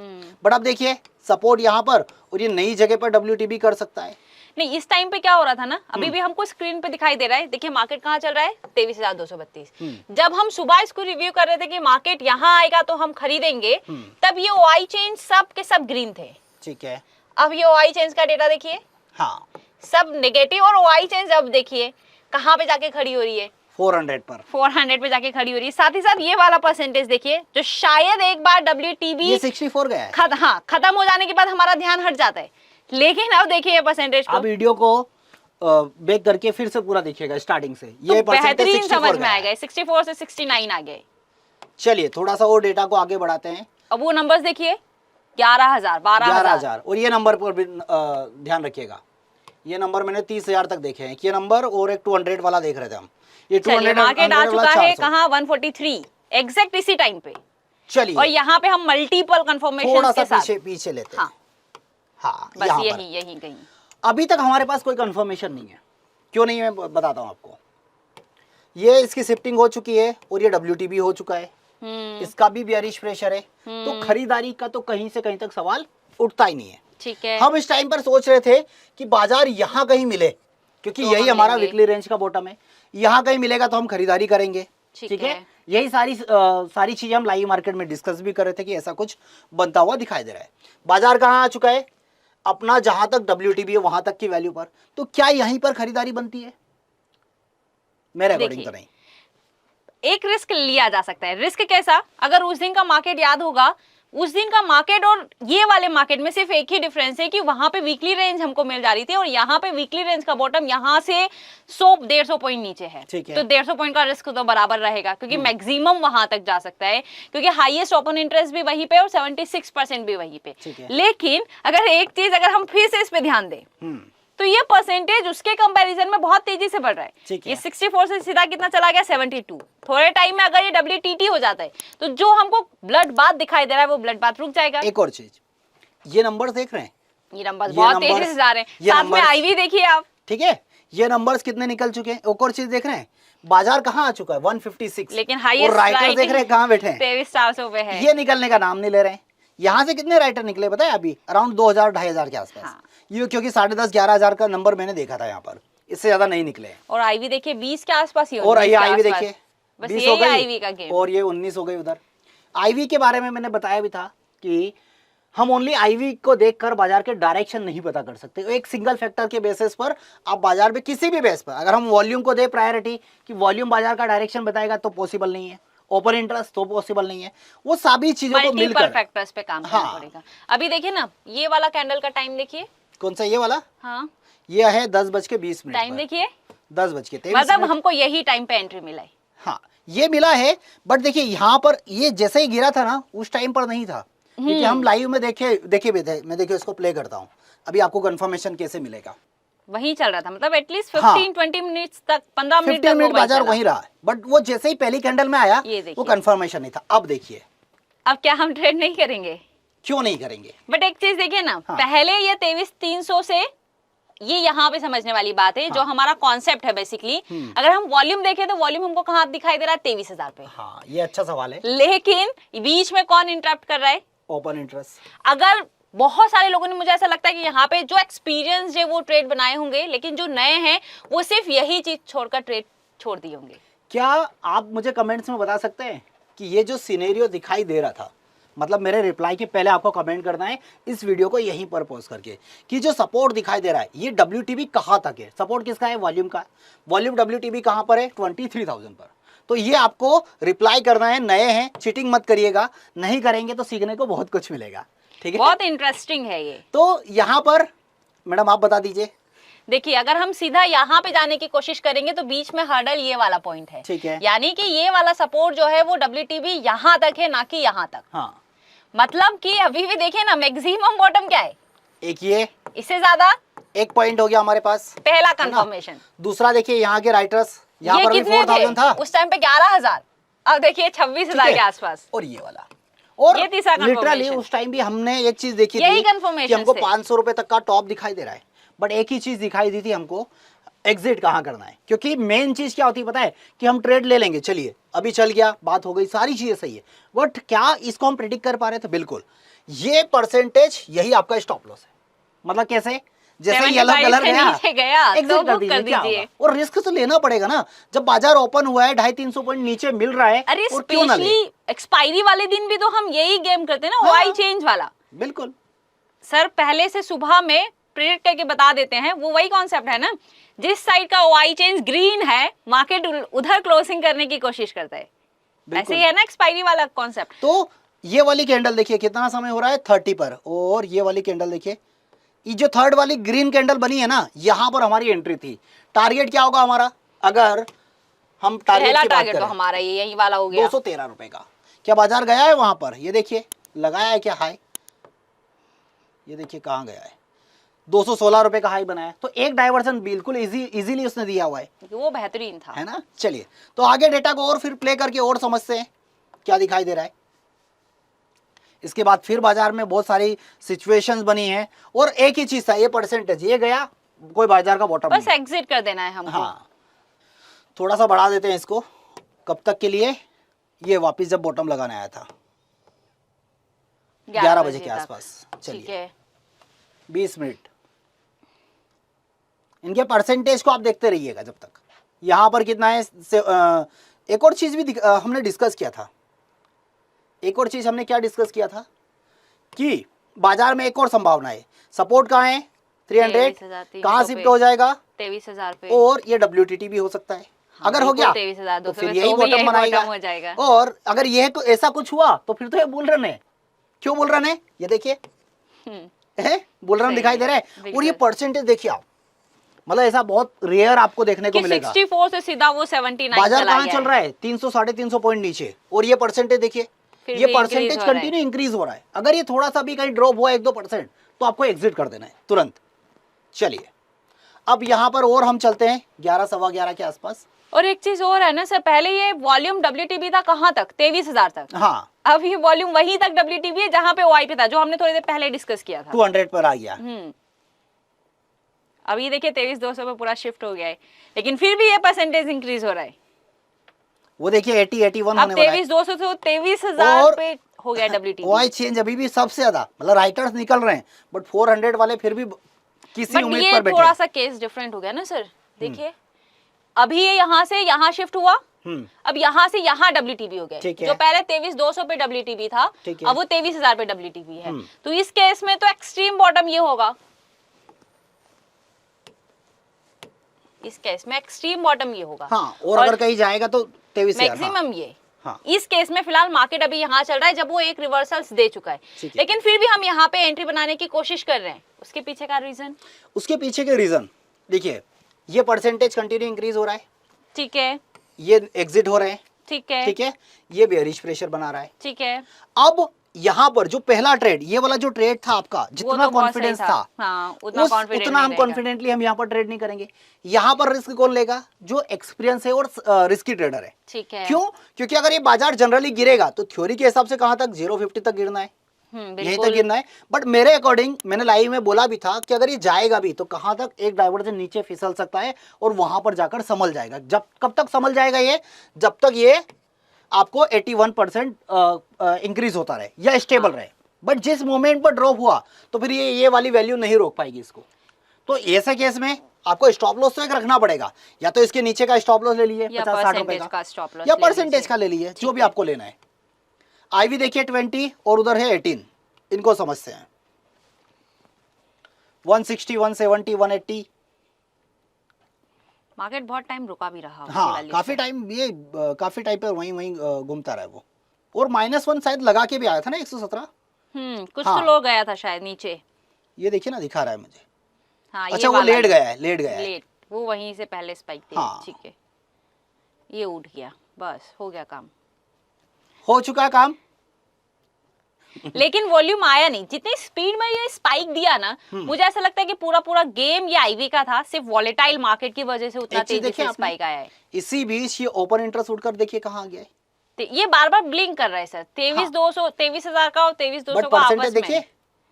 बट अब देखिए सपोर्ट यहाँ पर, और ये नई जगह पर WTB कर सकता है। नहीं, इस टाइम पे क्या हो रहा था ना, अभी भी हमको स्क्रीन पे दिखाई दे रहा है। देखिए मार्केट कहाँ चल रहा है, 23,232। जब हम सुबह इसको रिव्यू कर रहे थे कि मार्केट यहाँ आएगा तो हम खरीदेंगे, तब ये OI चेंज सब के सब ग्रीन थे। ठीक है। अब ये OI चेंज का डेटा देखिए, हाँ, सब नेगेटिव, और OI चेंज अब देखिए कहाँ पे जाके खड़ी हो रही है, 400 पर 400 पे जाके खड़ी हो रही है। साथ ही साथ ये वाला परसेंटेज देखिए, जो शायद एक बार WTB ये 64 गया है। खत्म हो जाने के बाद हमारा ध्यान हट जाता है, लेकिन अब देखिए ये परसेंटेज को, आप वीडियो को बैक करके फिर से पूरा देखिएगा स्टार्टिंग से, ये तो परसेंटेज बेहतरीन 64 समझ में गया आ है। गए। 64 से 69 आ गए। चलिए थोड़ा सा और डेटा को आगे बढ़ाते हैं। अब वो नंबर्स देखिए, 11,000, 12,000। 11,000। और ये नंबर पर भी ध्यान रखिएगा, ये नंबर मैंने 30,000 तक देखे हैं, ये नंबर, और एक 200 वाला देख रहे थे हम। ये 200 मार्केट आ चुका है 400। कहाँ, 143 एग्जैक्ट इसी टाइम पे। चलिए और यहाँ पे हम मल्टीपल कंफर्मेशन थोड़ा के सा साथ, पीछे लेते हैं। हाँ, हाँ, बस यहाँ पर यही कहीं। अभी तक हमारे पास कोई कंफर्मेशन नहीं है। क्यों नहीं है, मैं बताता हूँ आपको। ये इसकी शिफ्टिंग हो चुकी है और ये WTB हो चुका है, इसका भी बेयरिश प्रेशर है, तो खरीदारी का तो कहीं से कहीं तक सवाल उठता ही नहीं है। ठीक है, हम इस टाइम पर सोच रहे थे कि बाजार यहाँ कहीं मिले, क्योंकि तो यही हम हमारा लेंगे। वीकली रेंज का बॉटम है, यहाँ कहीं मिलेगा तो हम खरीदारी करेंगे। ठीक ठीक है। है, यही सारी चीजें हम लाइव मार्केट में डिस्कस भी कर रहे थे कि ऐसा कुछ बनता हुआ दिखाई दे रहा है। बाजार कहाँ आ चुका है, अपना जहां तक WTB है वहां तक की वैल्यू पर, तो क्या यहीं पर खरीदारी बनती है? मेरे अकॉर्डिंग तो नहीं। एक रिस्क लिया जा सकता है। रिस्क कैसा, अगर उस दिन का मार्केट याद होगा, उस दिन का मार्केट और ये वाले मार्केट में सिर्फ एक ही डिफरेंस है कि वहां पे वीकली रेंज हमको मिल जा रही थी और यहाँ पे वीकली रेंज का बॉटम यहाँ से 100-150 पॉइंट नीचे है। ठीक है। तो 150 पॉइंट का रिस्क तो बराबर रहेगा, क्योंकि मैक्सिमम वहां तक जा सकता है, क्योंकि हाईएस्ट ओपन इंटरेस्ट भी वहीं पे और 76% भी वहीं पे। ठीक है। लेकिन अगर एक चीज, अगर हम फिर से इस पे ध्यान दें, तो ये परसेंटेज उसके कंपैरिजन में बहुत तेजी से बढ़ रहा है। ठीक है। ये 64 से सीधा कितना चला गया, 72। थोड़े टाइम में अगर ये WTT हो जाता है तो जो हमको ब्लड बाथ दिखाई दे रहा है वो ब्लड बाथ रुक जाएगा। एक और चीज, ये नंबर्स देख रहे हैं, ये नंबर्स बहुत तेजी से जा रहे हैं। साथ में IV देखिए आप, ठीक है, ये नंबर्स कितने निकल चुके हैं। एक और चीज देख रहे हैं, बाजार कहाँ आ चुका है, 156, लेकिन और हाईएस्ट राइटर देख रहे हैं कहाँ बैठे हैं, 23,400 पे है। ये निकलने का नाम नहीं ले रहे हैं। यहाँ से कितने राइटर निकले पता है, अभी अराउंड 2,000-2,500 के आसपास। हाँ। ये क्योंकि 10,500-11,000 का नंबर मैंने देखा था यहाँ पर, इससे ज्यादा नहीं निकले हैं। और IV देखिए 20 के आसपास ही, और ये 19 के IV आसपास। देखिए बस 20 हो यही IV का गई, गेम। और ये 19 हो गई उधर। IV के बारे में मैंने बताया भी था कि हम ओनली IV को देखकर बाजार के डायरेक्शन नहीं पता कर सकते। एक सिंगल फैक्टर के बेसिस पर आप बाजार में किसी भी बेस पर, अगर हम वॉल्यूम को दे प्रायोरिटी कि वॉल्यूम बाजार का डायरेक्शन बताएगा, तो पॉसिबल नहीं है। ओपन इंटरेस्ट तो पॉसिबल नहीं है। वो सभी चीजों को मल्टीपल मिलकर, फैक्टर्स पे काम करना हाँ। पड़ेगा। अभी देखिए ना, ये वाला कैंडल का टाइम देखिए। कौन सा, ये वाला? हाँ, ये है 10:20 टाइम देखिए, 10:23 मतलब हमको यही टाइम पे एंट्री मिला है। हाँ, ये मिला है। बट देखिए यहाँ पर ये जैसे ही गिरा था ना, उस टाइम पर नहीं था, क्योंकि हम लाइव में देखे भी थे। मैं देखिए इसको प्ले करता हूँ, अभी आपको कंफर्मेशन कैसे मिलेगा। वही चल रहा था, मतलब एटलीस्ट हाँ। 15-20 मिनट्स तक, 15 मिनट 15 तक मिनट वो बाजार चला। वहीं रहा, बट वो जैसे ही पहली कैंडल में आया, ये देखिए। वो कंफर्मेशन नहीं था। अब देखिए, अब क्या हम ट्रेड नहीं करेंगे? क्यों नहीं करेंगे? बट एक चीज देखिए ना, हाँ। पहले ये 23,300 से, ये यहाँ पे समझने वाली बात है, जो हमारा कॉन्सेप्ट है बेसिकली। अगर हम वॉल्यूम देखें तो वॉल्यूम हमको कहाँ दिखाई दे रहा है, 23,000 पे। हाँ, ये अच्छा सवाल है। लेकिन बीच में कौन इंटरप्ट कर रहा है? Open interest. अगर बहुत सारे लोगों ने, मुझे ऐसा लगता है कि यहाँ पे जो एक्सपीरियंस है वो ट्रेड बनाए होंगे, लेकिन जो नए हैं वो सिर्फ यही चीज छोड़कर ट्रेड छोड़ दिए होंगे। क्या आप मुझे कमेंट्स में बता सकते हैं कि ये जो सिनेरियो दिखाई दे रहा था, मतलब मेरे रिप्लाई के पहले आपको कमेंट करना है इस वीडियो को यहीं पर पॉज करके, कि जो सपोर्ट दिखाई दे रहा है ये WTB कहाँ तक है? सपोर्ट किसका है? वॉल्यूम का। वॉल्यूम WTB कहाँ पर है? 23,000 पर। तो ये आपको रिप्लाई करना है। नए हैं, चीटिंग मत करिएगा, नहीं करेंगे तो सीखने को बहुत कुछ मिलेगा। ठीक है, बहुत इंटरेस्टिंग है ये। तो यहाँ पर मैडम आप बता दीजिए। देखिए, अगर हम सीधा यहाँ पे जाने की कोशिश करेंगे तो बीच में हर्डल ये वाला पॉइंट है। ठीक है। यानी कि ये वाला सपोर्ट जो है वो WTB यहाँ तक है, ना कि यहाँ तक। हाँ, मतलब कि अभी भी देखिए ना, मैक्सिमम बॉटम क्या है? एक ये, इससे ज्यादा एक पॉइंट हो गया हमारे पास, पहला कंफर्मेशन। दूसरा देखिए यहाँ के राइटर्स, यहाँ ये पर भी कितने 4,000 था, थे उस टाइम पे? 11,000। अब देखिए 26,000 के आसपास। और ये वाला, और ये तीसरा लिटरली confirmation। उस टाइम भी हमने एक चीज देखी यही थी कि confirmation हमको थे। 500 रुपए तक का टॉप दिखाई दे रहा है, बट एक ही चीज दिखाई दी थी हमको, एग्जिट कहाँ करना है। क्योंकि मेन चीज क्या होती है पता है, कि हम ट्रेड ले लेंगे, चलिए अभी चल गया, बात हो गई, सारी चीजें सही है, बट क्या इसको हम प्रेडिक्ट कर पा रहे थे? बिल्कुल। ये परसेंटेज यही आपका स्टॉप लॉस है। मतलब कैसे? जैसे येलो 75 कलर से गया, नीचे गया तो एग्जिट कर book दीजिए, कर क्या दीजिए। होगा? और रिस्क तो लेना पड़ेगा ना, जब बाजार ओपन हुआ है 250-300 पॉइंट नीचे मिल रहा है, अरे और क्यों ना ले? स्पेशली एक्सपायरी वाले दिन भी तो हम यही गेम करते हैं ना, हाँ। वाई चेंज वाला। बिल्कुल। सर पहले से सुबह में प्रिडिक्ट करके बता देते हैं, वो वही कॉन्सेप्ट है ना, जिस साइड का OI चेंज ग्रीन है मार्केट उधर क्लोजिंग करने की कोशिश करता है। ऐसे ही है ना एक्सपायरी वाला कॉन्सेप्ट। तो ये वाली कैंडल देखिए कितना समय हो रहा है 30 पर, और ये वाली कैंडल देखिए, ये जो थर्ड वाली ग्रीन कैंडल बनी है ना, यहां पर हमारी एंट्री थी। टारगेट क्या होगा हमारा, अगर हम टारगेट पहला की बात टारगेट तो करें, हमारा ये यही वाला हो गया 213 रुपए का। क्या बाजार गया है वहां पर, ये देखिए लगाया है क्या हाई, ये देखिए कहां गया है, 216 रुपए का हाई बनाया है। तो एक डाइवर्सन बिल्कुल इजीली उसने दिया हुआ है, वो बेहतरीन था, है ना। चलिए तो आगे डेटा को और फिर प्ले करके और समझते हैं क्या दिखाई दे रहा है। इसके बाद फिर बाजार में बहुत सारी सिचुएशंस बनी हैं, और एक ही चीज था, ये परसेंटेज ये गया, कोई बाजार का बॉटम बस नहीं। एग्जिट कर देना है हमको। हाँ, थोड़ा सा बढ़ा देते हैं इसको, कब तक के लिए, ये वापस जब बॉटम लगाने आया था 11 बजे के तक। आसपास। ठीक चलिए है, 20 मिनट, इनके परसेंटेज को आप देखते रहिएगा जब तक। यहां पर कितना है एक और चीज भी हमने डिस्कस किया था, एक और चीज हमने क्या डिस्कस किया था कि बाजार में एक और संभावना है, सपोर्ट कहाँ है 300, कहाँ शिफ्ट हो जाएगा 23,000 पे, और ये WTT भी हो सकता है। हाँ, अगर हो गया 23,200 तो फिर पे यही तो भी बॉटम बनाएगा। हो जाएगा। और अगर ये ऐसा कुछ हुआ तो फिर तो ये बुल रन है। क्यों बुल रन है, ये देखिए है बुल रन सही दिखाई दे रहा है। बिल्कुल। और ये परसेंटेज देखिए आप, मतलब ऐसा बहुत रेयर आपको देखने को कि मिलेगा। 64 से सीधा वो 79 बाजार चला कहाँ गया चल रहा है 300 350 पॉइंट नीचे, और ये परसेंटेज देखिए, फिर ये भी परसेंटेज increase हो रहा है। कंटिन्यू इंक्रीज हो रहा है। अगर ये थोड़ा सा भी कहीं ड्रॉप हुआ 1-2% तो आपको एग्जिट कर देना है तुरंत। चलिए अब यहाँ पर और हम चलते हैं 11 सवा 11 के आसपास। और एक चीज और है ना सर, पहले ये वॉल्यूम WTB था कहाँ तक, 23,000 तक। हाँ, अब ये वॉल्यूम वहीं तक WTB है जहाँ पे OI पे था, जो हमने थोड़ी देर पहले डिस्कस किया था। 200 पर आ गया। अब ये देखिए 23,200 पे पूरा शिफ्ट हो गया है, लेकिन फिर भी ये परसेंटेज इंक्रीज हो रहा है। वो देखिए 80-81 अब होने वाला है। 23,200 से 23,000 और पे हो गया WTB। OI चेंज अभी भी सबसे ज्यादा, मतलब राइटर्स निकल रहे हैं, बट 400 वाले फिर भी किसी बट उम्मीद ये पर बैठे थोड़ा हैं। सा केस डिफरेंट हो गया ना सर, देखिए अभी ये यहाँ से यहाँ शिफ्ट हुआ, अब यहाँ से यहाँ WTB हो गया, ठीक है। जो पहले 23,200 पे WTB था, ठीक है। अब वो 23,000 पे WTB है। तो इस केस में तो एक्सट्रीम बॉटम ये होगा, इस केस में एक्सट्रीम बॉटम ये होगा। हाँ, और अगर कहीं जाएगा तो 23,000। मैक्सिमम ये। हाँ। इस केस में फिलहाल मार्केट अभी यहाँ चल रहा है जब वो एक रिवर्सल्स दे चुका है, ठीक है। लेकिन फिर भी हम यहाँ पे एंट्री बनाने की कोशिश कर रहे हैं। उसके पीछे का रीजन, उसके पीछे के रीजन देखिए, ये परसेंटेज कंटिन्यू इंक्रीज हो रहा है, ठीक है, ये एग्जिट हो रहे हैं, ठीक है, ठीक है, ये बेयरिश प्रेशर बना रहा है। ठीक है। अब यहाँ पर जो पहला ट्रेड, ये वाला जो ट्रेड था आपका, जितना तो बहुत कॉन्फिडेंस सही था, हाँ, उतना कॉन्फिडेंस उतना हम कॉन्फिडेंटली हम यहाँ पर ट्रेड नहीं करेंगे। यहाँ पर रिस्क कौन लेगा, जो एक्सपीरियंस है और रिस्की ट्रेडर है। ठीक है। क्यों, क्योंकि अगर ये बाजार जनरली गिरेगा तो थ्योरी के हिसाब से कहाँ तक 0.50 तक गिरना है, यहीं तक गिरना है। बट मेरे अकॉर्डिंग मैंने लाइव में बोला भी था कि अगर ये जाएगा भी तो कहां तक एक डाइवर्जन नीचे फिसल सकता है और वहां पर जाकर संभल जाएगा। जब कब तक संभल जाएगा ये, जब तक ये आपको 81% इंक्रीज होता रहे या स्टेबल रहे। बट जिस मोमेंट पर ड्रॉप हुआ तो फिर ये वाली वैल्यू नहीं रोक पाएगी इसको। तो ऐसे केस में आपको स्टॉप लॉस तो एक रखना पड़ेगा, या तो इसके नीचे का स्टॉप लॉस ले लीजिए 50-60 रुपए का, स्टॉप लॉस या परसेंटेज का ले लीजिए, जो भी आपको लेना है। IV देखिए 20 और उधर है 18, इनको समझते हैं। 160, 170, 180। मार्केट बहुत टाइम रुका भी रहा। हाँ, काफी टाइम ये काफी टाइम पर वहीं घूमता रहा वो। और -1 शायद लगा के भी आया था ना 117। कुछ हाँ। तो लो गया था शायद नीचे। ये देखिए ना, दिखा रहा है मुझे। हाँ, अच्छा, वो लेट गया है, लेट, वो वहीं से पहले स्पाइक थी। हाँ। ठीक है, ये उठ गया, बस हो गया काम। हो चुका काम। लेकिन वॉल्यूम आया नहीं, जितनी स्पीड में ये स्पाइक दिया ना, मुझे ऐसा लगता है कि पूरा गेम ये IV का था, सिर्फ वॉलेटाइल मार्केट की वजह से उतना एक चीज तेजी देखिए से आपने, स्पाइक आया है। इसी बीच ये ओपन इंटरेस्ट उठकर देखिए कहाँ आ गया है। ये बार बार ब्लिंक कर रहा है सर, 23,200 23,000 का और 23,200 बट का आपस परसेंटेज में। देखिए,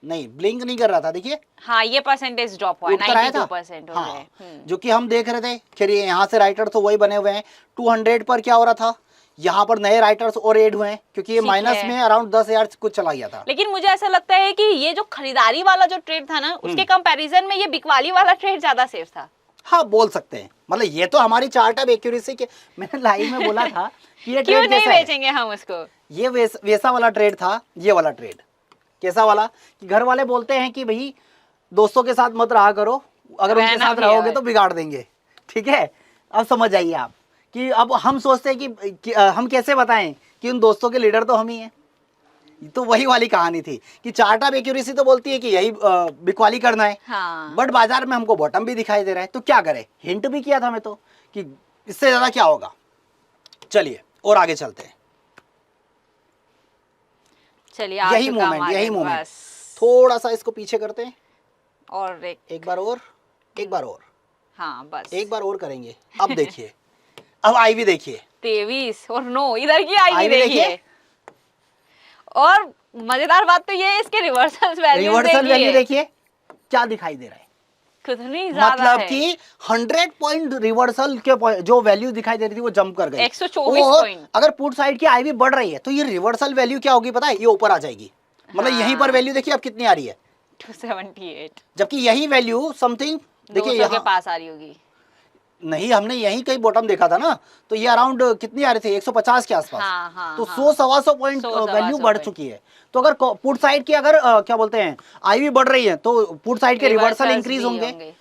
नहीं ब्लिंक नहीं कर रहा था, देखिए हाँ, ये परसेंटेज ड्रॉप हुआ है, ऊपर आया था। 92% हो हाँ, गए। जो कि हम देख रहे थे। खैर ये यहाँ से राइटर तो वही बने हुए हैं। 200 पर क्या हो रहा था, यहाँ पर नए राइटर्स और ऐड हुए हैं, क्योंकि ये ठीक माइनस है। में अराउंड 10,000 कुछ चला गया था। लेकिन मुझे ऐसा लगता है कि ये जो खरीदारी वाला जो ट्रेड था ना, उसके कंपैरिजन में ये बिकवाली वाला ट्रेड ज्यादा सेफ था। हाँ, बोल सकते हैं। मतलब ये तो हमारी चार्ट ऑफ एक्यूरेसी के, मैंने लाइव में बोला था कि ये क्यों ट्रेड नहीं जैसा है। बेचेंगे हम उसको। ये वैसा वाला ट्रेड था। ये वाला ट्रेड कैसा वाला, कि घर वाले बोलते हैं कि भाई दोस्तों के साथ मत रहा करो, अगर उनके रहना साथ भी रहोगे है। तो बिगाड़ देंगे, ठीक है। अब समझ जाइए आप कि अब हम सोचते हैं कि हम कैसे बताएं कि उन दोस्तों के लीडर तो हम ही हैं। तो वही वाली कहानी थी कि चार्ट ऑफ एक्यूरेसी तो बोलती है कि यही बिकवाली करना है, हाँ बट बाजार में हमको बॉटम भी दिखाई दे रहा है, तो क्या करें। हिंट भी किया था मैं तो कि इससे ज्यादा क्या होगा। चलिए और आगे चलते हैं। चलिए आ यही चुका मोमेंट, यही market, मोमेंट, बस थोड़ा सा इसको पीछे करते हैं, और एक बार और, एक बार और, हाँ बस एक बार और करेंगे। अब देखिए, अब आईवी देखिए, 23 और 9 इधर की आई आईवी देखिए। देखिए, और मजेदार बात तो ये है इसके रिवर्सल वैल्यू रिवर्सल वैल्यू देखिए देखिए क्या दिखाई दे रहा है। कितनी ज्यादा मतलब है। कि 100 पॉइंट रिवर्सल के जो वैल्यू दिखाई दे रही थी वो जंप कर गई। 124 और पॉइंट। अगर पुट साइड की आईवी बढ़ रही है तो ये रिवर्सल वैल्यू क्या होगी पता है, ये ऊपर आ जाएगी। मतलब हाँ। यहीं पर वैल्यू देखिए अब कितनी आ रही है, 278 जबकि यही वैल्यू समथिंग देखिए 200 के यहाँ पास आ रही होगी। नहीं, हमने यहीं कहीं बॉटम देखा था ना, तो ये अराउंड कितनी आ रही थी 150 के आसपास। हाँ हाँ तो हाँ। 100-125 पॉइंट 100 वैल्यू सवा बढ़ सौ चुकी है। तो अगर पुट साइड की अगर क्या बोलते हैं आईवी बढ़ रही है तो पुट साइड के रिवर्सल Reversals इंक्रीज भी होंगे।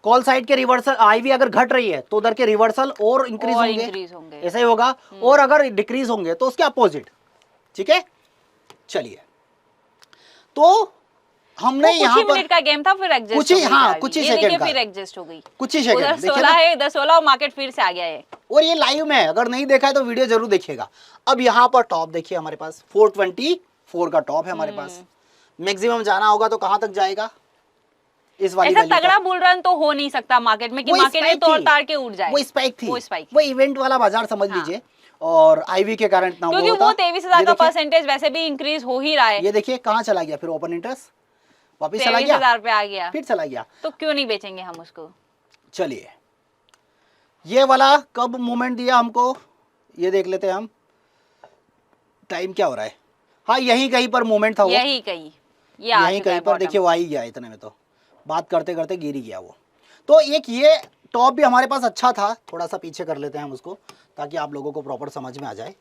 कॉल साइड के रिवर्सल आईवी अगर घट रही है तो उधर के रिवर्सल और इंक्रीज और होंगे, increase होंगे। ऐसा ही होगा। और अगर डिक्रीज होंगे तो उसके अपोजिट, ठीक है। चलिए तो हमने वो कुछ यहाँ ही पर मिनट का गेम था, फिर एडजस्ट कुछ ही, हो गई हाँ, गाड़ी। कुछ ही ये सेकंड देखिए का, फिर एडजस्ट हो गई। कुछ ही उधर सेकंड देखिए 16 ना। है, इधर 16 और मार्केट फिर से आ गया है। और ये लाइव में है, अगर नहीं देखा है तो वीडियो जरूर देखिएगा। अब यहाँ पर टॉप देखिए, हमारे पास 424 का टॉप है हमारे पास। मैक्सिमम जाना होगा तो कहाँ तक जाएगा, इस वाली ऐसा वैल्यू तगड़ा तक। बुल रन तो हो नहीं सकता मार्केट में कि वो मार्केट ने स्पाइक तोड़ थी, ताड़ के उड़ जाए। वो स्पाइक थी, वो स्पाइक वो इवेंट वाला बाजार समझ हाँ। लीजिए। और आईवी के कारण इतना क्योंकि होता। वो 23,000 ये का देखिए, परसेंटेज वैसे भी इंक्रीज हो ही रहा है। ये देखिए कहाँ चला गया फिर ओपन इंटरेस्ट, वापिस चला गया, 23,000 पे आ गया, फिर चला गया। तो क्यों नहीं बेचेंगे हम उसको। चलिए ये वाला कब मूवमेंट दिया हमको ये देख लेते हैं हम। टाइम क्या हो रहा है, हाँ यहीं कहीं पर मूवमेंट था वो, यही कहीं ये आ यहीं चुका है कहीं पर देखिए बॉटम। वो आ ही गया, इतने में तो बात करते करते गिर ही गया वो। तो एक ये टॉप भी हमारे पास अच्छा था, थोड़ा सा पीछे कर लेते हैं हम उसको ताकि आप लोगों को प्रॉपर समझ में आ जाए।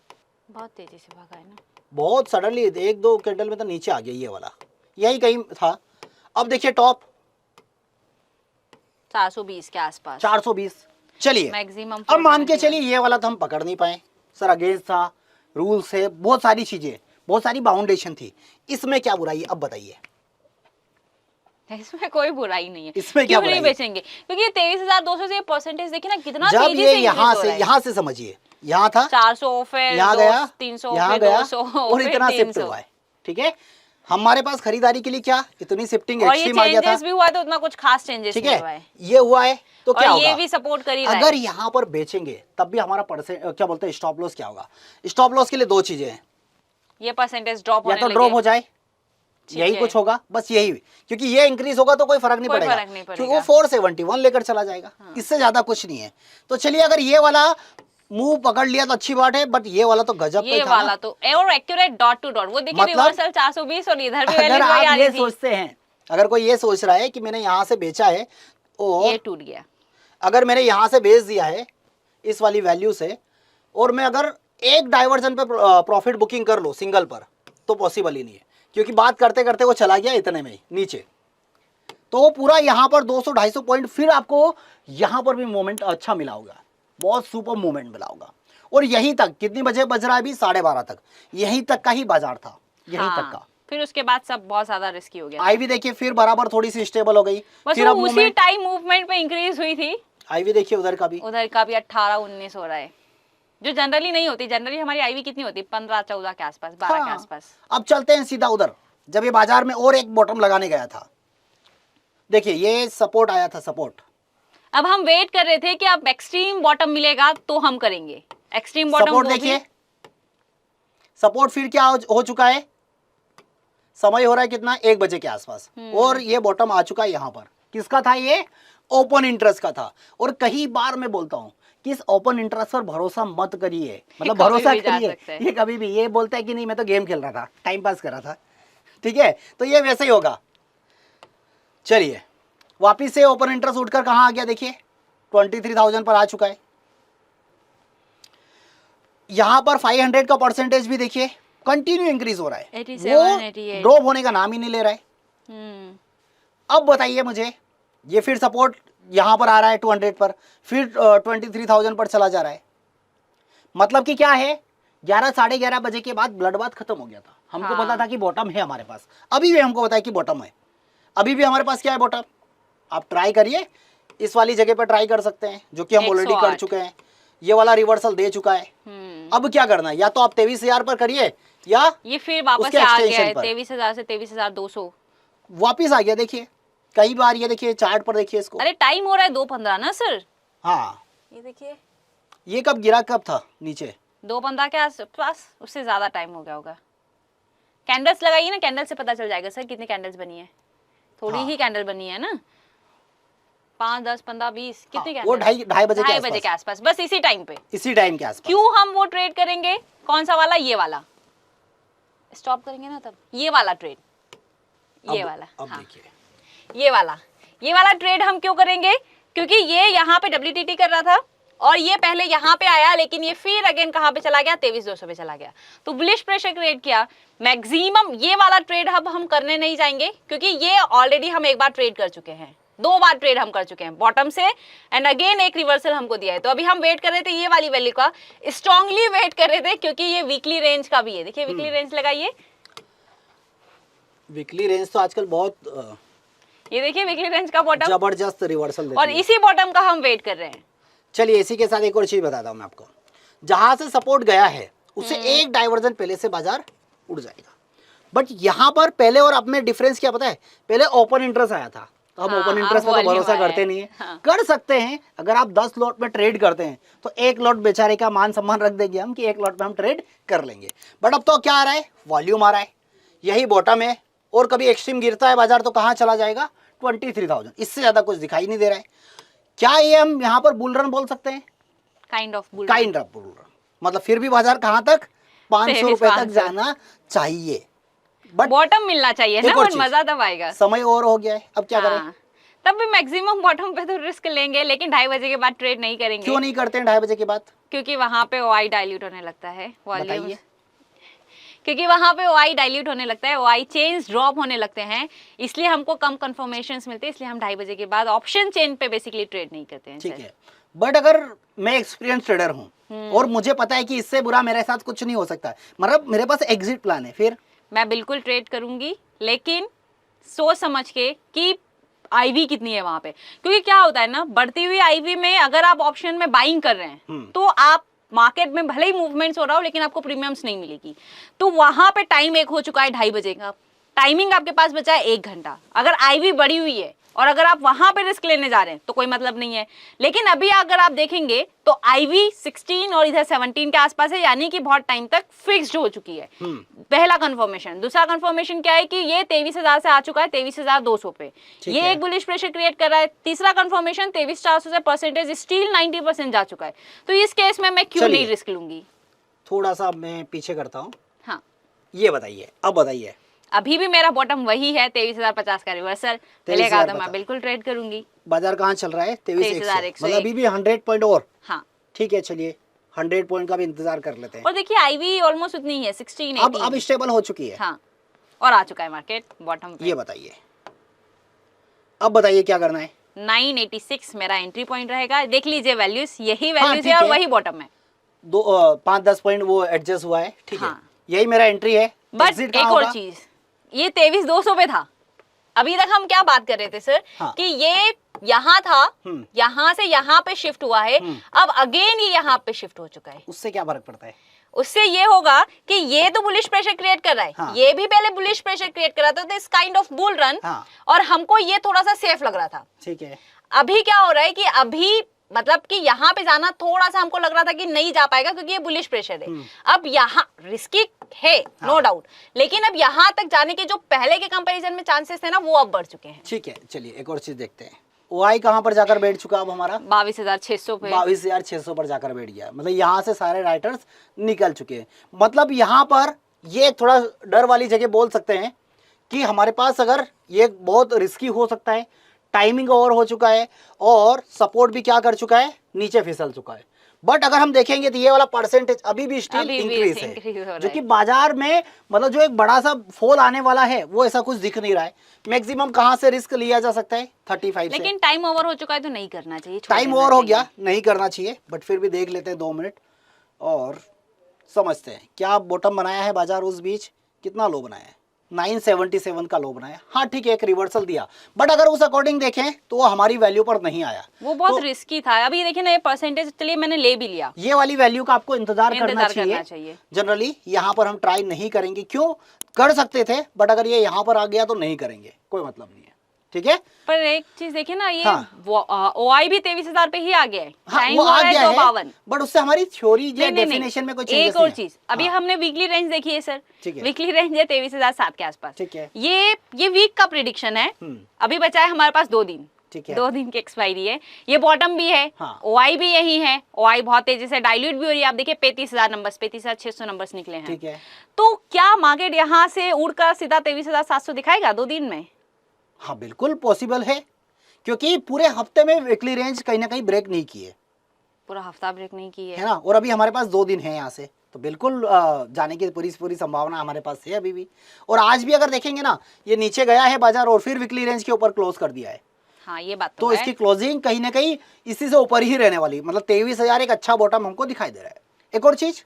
बहुत तेजी से भागा है ना, बहुत सडनली 1-2 कैंडल में तो नीचे आ गया ये वाला, यही कहीं था। अब देखिए टॉप 420 के आसपास 420। चलिए मैक्सिमम। अब मान के चलिए ये वाला तो हम पकड़ नहीं पाए सर, अगेंस्ट था, रूल से बहुत सारी चीजें, बहुत सारी बाउंडेशन थी, इसमें क्या बुराई है अब बताइए। इसमें कोई बुराई नहीं है, इसमें क्या क्यों नहीं बुराई है? बेचेंगे, क्योंकि 23,200 से परसेंटेज देखिए ना कितना जब तेजी ये से यहाँ से समझिए, यहाँ था, 400 फिर यहाँ गया, 300 यहाँ फिर गया 200 और फिर इतना शिफ्ट 300। हुआ है, ठीक है। हमारे पास खरीदारी के लिए क्या इतनी शिफ्टिंग और ये एक्सट्रीम आ गया था, चेंजेस भी हुआ है तो उतना कुछ खास चेंजेस ठीक नहीं हुआ है। है। ये हुआ है तो क्या और ये होगा, भी सपोर्ट कर ही रहा अगर है। यहाँ पर बेचेंगे तब भी हमारा क्या बोलते हैं स्टॉप लॉस क्या होगा। स्टॉप लॉस के लिए दो चीजें हैं, ये परसेंटेज ड्रॉप या होने तो लगे, ड्रॉप हो जाए, ठीक यही है। कुछ होगा बस, यही, क्योंकि ये इंक्रीज होगा तो कोई फर्क नहीं कोई पड़ेगा, फर्क नहीं क्योंकि वो पड़ेगा। 471 लेकर चला जाएगा, इससे ज्यादा कुछ नहीं है। तो चलिए अगर ये वाला मुंह पकड़ लिया तो अच्छी बात है, बट ये वाला तो गजब का ये ही था वाला ना। तो और एक्यूरेट डॉट टू डॉट, वो देखिए मतलब रिवर्सल 420 और इधर भी अगर वैल्यू वही आ आप रही ये थी। सोचते हैं, अगर कोई ये सोच रहा है कि मैंने यहाँ से बेचा है और ये टूट गया, अगर मैंने यहाँ से बेच दिया है इस वाली वैल्यू से, और मैं अगर एक डाइवर्जन पे प्रॉफिट बुकिंग कर लो सिंगल पर, तो पॉसिबल ही नहीं है, क्योंकि बात करते करते वो चला गया इतने में ही नीचे। तो पूरा यहाँ पर 200-250 पॉइंट, फिर आपको यहाँ पर भी मोमेंट अच्छा मिला होगा, बहुत सुपर मोमेंट मिला होगा। और यहीं तक कितनी बजे बज रहा है अभी 12:30 तक, यहीं तक का ही बाजार था, यहीं तक का। फिर उसके बाद सब बहुत ज्यादा रिस्की हो गया। आईवी देखिए फिर बराबर थोड़ी सी स्टेबल हो गई, बस फिर वो अब उसी मूवमेंट, टाइम मूवमेंट पे इंक्रीज हुई थी। आईवी देखिए उधर का भी, उधर का भी 18-19 हो रहा है, जो जनरली नहीं होती। जनरली हमारी आईवी कितनी होती है, 15-14 के आसपास, 12 के हाँ। आसपास। अब चलते हैं सीधा उधर, जब ये बाजार में और एक बॉटम लगाने गया था, देखिए ये सपोर्ट आया था, सपोर्ट। अब हम वेट कर रहे थे कि अब एक्सट्रीम बॉटम मिलेगा तो हम करेंगे एक्सट्रीम बॉटम। सपोर्ट देखिए, सपोर्ट फिर क्या हो चुका है, समय हो रहा है कितना 1 बजे के आसपास, और ये बॉटम आ चुका है यहाँ पर। किसका था ये, ओपन इंटरेस्ट का था। और कई बार मैं बोलता हूँ कि इस ओपन इंटरेस्ट पर भरोसा मत करिए, मतलब भरोसा करिए, ये कभी भी ये बोलता है कि नहीं मैं तो गेम खेल रहा था, टाइम पास कर रहा था, ठीक है, तो ये वैसे ही होगा। चलिए वापिस से ओपन इंटरेस्ट उठकर कहाँ आ गया, देखिए 23,000 पर आ चुका है। यहां पर 500 का परसेंटेज भी देखिए कंटिन्यू इंक्रीज हो रहा है, 87, वो 88। ड्रॉप होने का नाम ही नहीं ले रहा है। अब बताइए मुझे, ये फिर सपोर्ट यहाँ पर आ रहा है 200 पर, फिर 23,000 पर चला जा रहा है। मतलब कि क्या है, 11 साढ़े 11 बजे के बाद ब्लड बाथ खत्म हो गया था। हमको हाँ। पता था कि बॉटम है हमारे पास, अभी भी हमको पता है कि बॉटम है, अभी भी हमारे पास क्या है, बॉटम। आप ट्राई करिए, इस वाली जगह पर ट्राई कर सकते हैं, जो कि हम ऑलरेडी कर 108 चुके हैं। ये वाला रिवर्सल दे चुका है। अब क्या करना है, या तो आप 23,000 पर करिए, या ये फिर वापस उसके से आ गया extension है पर। 23,000 से 23,200। वापिस आ गया। देखिए कई बार, ये देखिए चार्ट पर देखिए इसको। अरे टाइम हो रहा है 2:15 ना सर, हाँ, ये देखिए ये कब गिरा, कब था नीचे? 2:15 के आसपास, उससे ज्यादा टाइम हो गया होगा। कैंडल्स लगाइए ना, कैंडल से पता चल जाएगा सर कितनी कैंडल्स बनी है। थोड़ी हाँ। ही कैंडल बनी है ना, 5, 10, 15, 20 कितनी हाँ, वो कैंडल? 2:30 बजे ढाई के बजे के आसपास, आसपास, बस इसी टाइम पे। इसी टाइम के आसपास। क्यों हम वो ट्रेड करेंगे? कौन सा वाला? ये वाला स्टॉप करेंगे ना तब, ये वाला ट्रेड, ये वाला। अब हाँ, देखिए ये वाला ट्रेड हम क्यों करेंगे? क्योंकि ये यहाँ पे WTT कर रहा था और ये पहले यहाँ पे आया, लेकिन ये फिर अगेन कहाँ पे चला गया? 23,200 पे चला गया, तो बुलिश प्रेशर क्रिएट किया। मैक्सिमम ये वाला ट्रेड अब हम करने नहीं जाएंगे, क्योंकि ये ऑलरेडी हम एक बार ट्रेड कर चुके हैं, 2 बार ट्रेड हम कर चुके हैं बॉटम से, एंड अगेन एक रिवर्सल हमको दिया है। तो अभी हम वेट कर रहे थे ये वाली वैल्यू का, स्ट्रांगली वेट कर रहे थे, क्योंकि ये वीकली रेंज का भी है। देखिए वीकली रेंज लगाइए, वीकली रेंज तो आजकल बहुत ये देखिए वीकली रेंज का बॉटम, जबरदस्त रिवर्सल देती और है। इसी बॉटम का हम वेट कर रहे हैं। चलिए इसी के साथ एक और चीज बताता हूँ मैं आपको, जहां से सपोर्ट गया है उससे एक डाइवर्जन पहले से बाजार उड़ जाएगा। बट यहाँ पर पहले और अब में डिफरेंस क्या पता है? पहले ओपन इंटरेस्ट आया था, तो हम हाँ, ओपन इंटरेस्ट अब पे तो volume भरोसा आया करते है। नहीं है। हाँ। कर सकते हैं, अगर आप 10 लॉट में ट्रेड करते हैं तो एक लॉट बेचारे का मान सम्मान रख देंगे हम, कि एक लॉट में हम ट्रेड कर लेंगे। बट अब तो क्या आ रहा है, वॉल्यूम आ रहा है, यही बॉटम है, और कभी एक्सट्रीम गिरता है बाजार तो कहाँ चला जाएगा? 23,000, इससे ज्यादा कुछ दिखाई नहीं दे रहा है। क्या ये हम यहाँ पर बुल रन बोल सकते हैं? Kind of bull, kind of bull run, मतलब फिर भी बाजार कहाँ तक? 500 रुपए तक 23,500 जाना चाहिए। बट बॉटम मिलना चाहिए ना, एक और बट चीज, मजा तब आएगा। समय और हो गया है, अब क्या करें? हाँ, तब भी मैक्सिमम बॉटम पे तो रिस्क लेंगे, लेकिन 2:30 बजे के बाद ट्रेड नहीं करेंगे। क्यों नहीं करते हैं 2:30 बजे के बाद? क्योंकि वहां पे OI डाइल्यूट होने लगता है, वॉल्यूम, बताइए। क्योंकि वहां पे OI डाइल्यूट होने लगता है, OI चेन्स ड्रॉप होने लगते हैं, इसलिए हमको कम कंफर्मेशंस मिलते हैं, इसलिए हम 2:30 बजे के बाद ऑप्शन चेन पे बेसिकली ट्रेड नहीं करते हैं। ठीक है, बट अगर मैं एक्सपीरियंस ट्रेडर हूँ और मुझे पता है कि इससे बुरा मेरे साथ कुछ नहीं हो सकता, मतलब मेरे पास एग्जिट प्लान है, फिर मैं बिल्कुल ट्रेड करूंगी, लेकिन सोच समझ के कि IV कितनी है वहां पे। क्योंकि क्या होता है ना, बढ़ती हुई IV में अगर आप ऑप्शन में बाइंग कर रहे हैं तो आप मार्केट में भले ही मूवमेंट्स हो रहा हो, लेकिन आपको प्रीमियम्स नहीं मिलेगी। तो वहां पे टाइम एक हो चुका है 2:30 बजे का, टाइमिंग आपके पास बचा है 1 घंटा। अगर IV बढ़ी हुई है और अगर आप वहां पे रिस्क लेने जा रहे हैं तो कोई मतलब नहीं है। लेकिन अभी अगर आप देखेंगे तो IV 16 और इधर 17 के आसपास है, यानी कि बहुत टाइम तक फिक्स्ड हो चुकी है। पहला कंफर्मेशन। दूसरा कंफर्मेशन क्या है कि ये 23,000 से आ चुका है 23,200 पे, ठीक ये है। एक बुलिश प्रेशर क्रिएट कर रहा है। तीसरा कंफर्मेशन 23,400 से परसेंटेज स्टील 90% जा चुका है। तो इस केस में मैं क्यों चलिए। नहीं रिस्क लूंगी? थोड़ा सा मैं पीछे करता हूँ। हाँ, ये बताइए, अब बताइए। अभी भी मेरा बॉटम वही है 23,050 का रिवर्सल मिलेगा तो मैं 23,050 बिल्कुल ट्रेड करूंगी। बाजार कहाँ चल रहा है? 23,100, 23,101। मतलब अभी भी 100 पॉइंट और। हाँ, ठीक है, चलिए 100 पॉइंट का भी इंतजार कर लेते हैं। और देखिए IV ऑलमोस्ट उतनी ही है 16, अब 18। स्टेबल हो चुकी है। हाँ, और आ चुका है मार्केट बॉटम पे। ये बताइए, अब बताइए क्या करना है? 986 मेरा एंट्री पॉइंट रहेगा। देख लीजिए वैल्यूज, यही हाँ, वैल्यूज ठीक है और है। वही बॉटम है। 5-10 पॉइंट वो एडजस्ट हुआ है, ठीक है। हाँ। यही मेरा एंट्री है। बट Exit एक कहाँ और होगा? चीज, ये 23,200 पे था। अभी तक हम क्या बात कर रहे थे सर? हाँ। कि ये यहाँ था, यहाँ से यहाँ पे शिफ्ट हुआ है, अब अगेन ये यहाँ पे शिफ्ट हो चुका है। उससे क्या फर्क पड़ता है? उससे ये होगा कि ये तो बुलिश प्रेशर क्रिएट कर रहा है, हाँ। ये भी पहले बुलिश प्रेशर क्रिएट कर रहा था, this kind of bull run, हाँ। और हमको ये थोड़ा सा सेफ लग रहा था। ठीक है। अभी क्या हो रहा है कि अभी मतलब कि यहाँ पे जाना थोड़ा सा हमको लग रहा था कि नहीं जा पाएगा, क्योंकि ये बुलिश प्रेशर है। अब यहाँ रिस्की है, नो डाउट, लेकिन अब यहाँ तक जाने के जो पहले के कंपैरिजन में चांसेस थे ना, वो अब बढ़ चुके हैं। ठीक है, चलिए एक और चीज देखते हैं। OI कहाँ पर जाकर बैठ चुका अब हमारा? 22,600 पे। 22,600 पर जाकर बैठ गया, मतलब यहाँ से सारे राइटर्स निकल चुके हैं। मतलब यहाँ पर ये थोड़ा डर वाली जगह बोल सकते हैं कि हमारे पास अगर ये बहुत रिस्की हो सकता है, टाइमिंग ओवर हो चुका है और सपोर्ट भी क्या कर चुका है, नीचे फिसल चुका है। बट अगर हम देखेंगे तो ये वाला परसेंटेज अभी भी स्टिल अभी भी इंक्रीज increase हो रहा है, जो है। कि बाजार में मतलब जो एक बड़ा सा फॉल आने वाला है वो ऐसा कुछ दिख नहीं रहा है। मैक्सिमम कहाँ से रिस्क लिया जा सकता है 35 से। लेकिन टाइम ओवर हो चुका है तो नहीं करना चाहिए, छोड़ टाइम देना ओवर हो चाहिए। गया, नहीं करना चाहिए, बट फिर भी देख लेते हैं 2 मिनट और समझते हैं क्या बॉटम बनाया है बाजार उस बीच, कितना लो बनाया है, 977 का लो बनाया। हाँ ठीक है, एक रिवर्सल दिया, बट अगर उस अकॉर्डिंग देखें तो वो हमारी वैल्यू पर नहीं आया। वो बहुत तो रिस्की था। अभी देखिए ना, ये परसेंटेज चलिए मैंने ले भी लिया, ये वाली वैल्यू का आपको इंतजार करना इंतजार करना चाहिए। चाहिए। जनरली यहाँ पर हम ट्राई नहीं करेंगे, क्यों कर सकते थे, बट अगर ये यहाँ पर आ गया तो नहीं करेंगे, कोई मतलब नहीं है। ठीक है, पर एक चीज देखिए ना, ये हाँ। ओआई भी 23,000 पे ही आ गया है। हाँ टाइम वो हो आ रहा है गया 252। है, बट उससे हमारी थ्योरी या नहीं, नहीं, डेफिनेशन में कोई नहीं। चेंजेस एक और नहीं है। चीज, अभी हाँ, हमने वीकली रेंज देखी है सर। ठीक है। वीकली रेंज है 23,007 के आसपास। ठीक है। ये वीक का प्रिडिक्शन है। हम्म, अभी बचा है हमारे पास 2 दिन। ठीक है। 2 दिन की एक्सपायरी है। ये बॉटम भी है, हाँ। ओआई भी यही है। ओआई बहुत तेजी से डाइल्यूट भी हो रही है। आप देखिए 35,000 नंबर, 35,600 नंबर निकले हैं। ठीक है। तो क्या मार्केट यहाँ से उड़कर सीधा 23,700 दिखाएगा 2 दिन में? हाँ बिल्कुल पॉसिबल है, क्योंकि पूरे हफ्ते में वीकली रेंज कहीं ना कहीं ब्रेक नहीं की है, पूरा हफ्ता ब्रेक नहीं की है ना। और अभी हमारे पास 2 दिन है यहाँ से, तो बिल्कुल जाने की पूरी संभावना हमारे पास है अभी भी। और आज भी अगर देखेंगे ना, ये नीचे गया है बाजार और फिर वीकली रेंज के ऊपर क्लोज कर दिया है। हाँ, ये बात तो है। इसकी क्लोजिंग कहीं ना कहीं इसी से ऊपर ही रहने वाली, मतलब 23,000 एक अच्छा बॉटम हमको दिखाई दे रहा है। एक और चीज,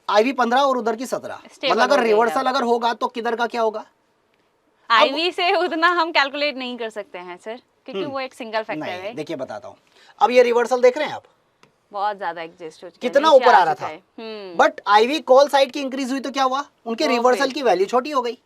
आईवी 15 और उधर की 17, Stable मतलब अगर हो गई रिवर्सल है। अगर होगा तो किधर का क्या होगा? आईवी से उतना हम कैलकुलेट नहीं कर सकते हैं सर, क्योंकि वो एक सिंगल फैक्टर नहीं, है। देखिए बताता हूँ। अब ये रिवर्सल देख रहे हैं आप, बहुत ज्यादा एग्जिस्ट हो चुका है, कितना नीचे ऊपर आ रहा चुका था, है। बट आईवी कॉल साइड की इंक्रीज हुई तो क्या हुआ, उनके वो रिवर्सल फिर- की वैल्यू छोटी हो गई।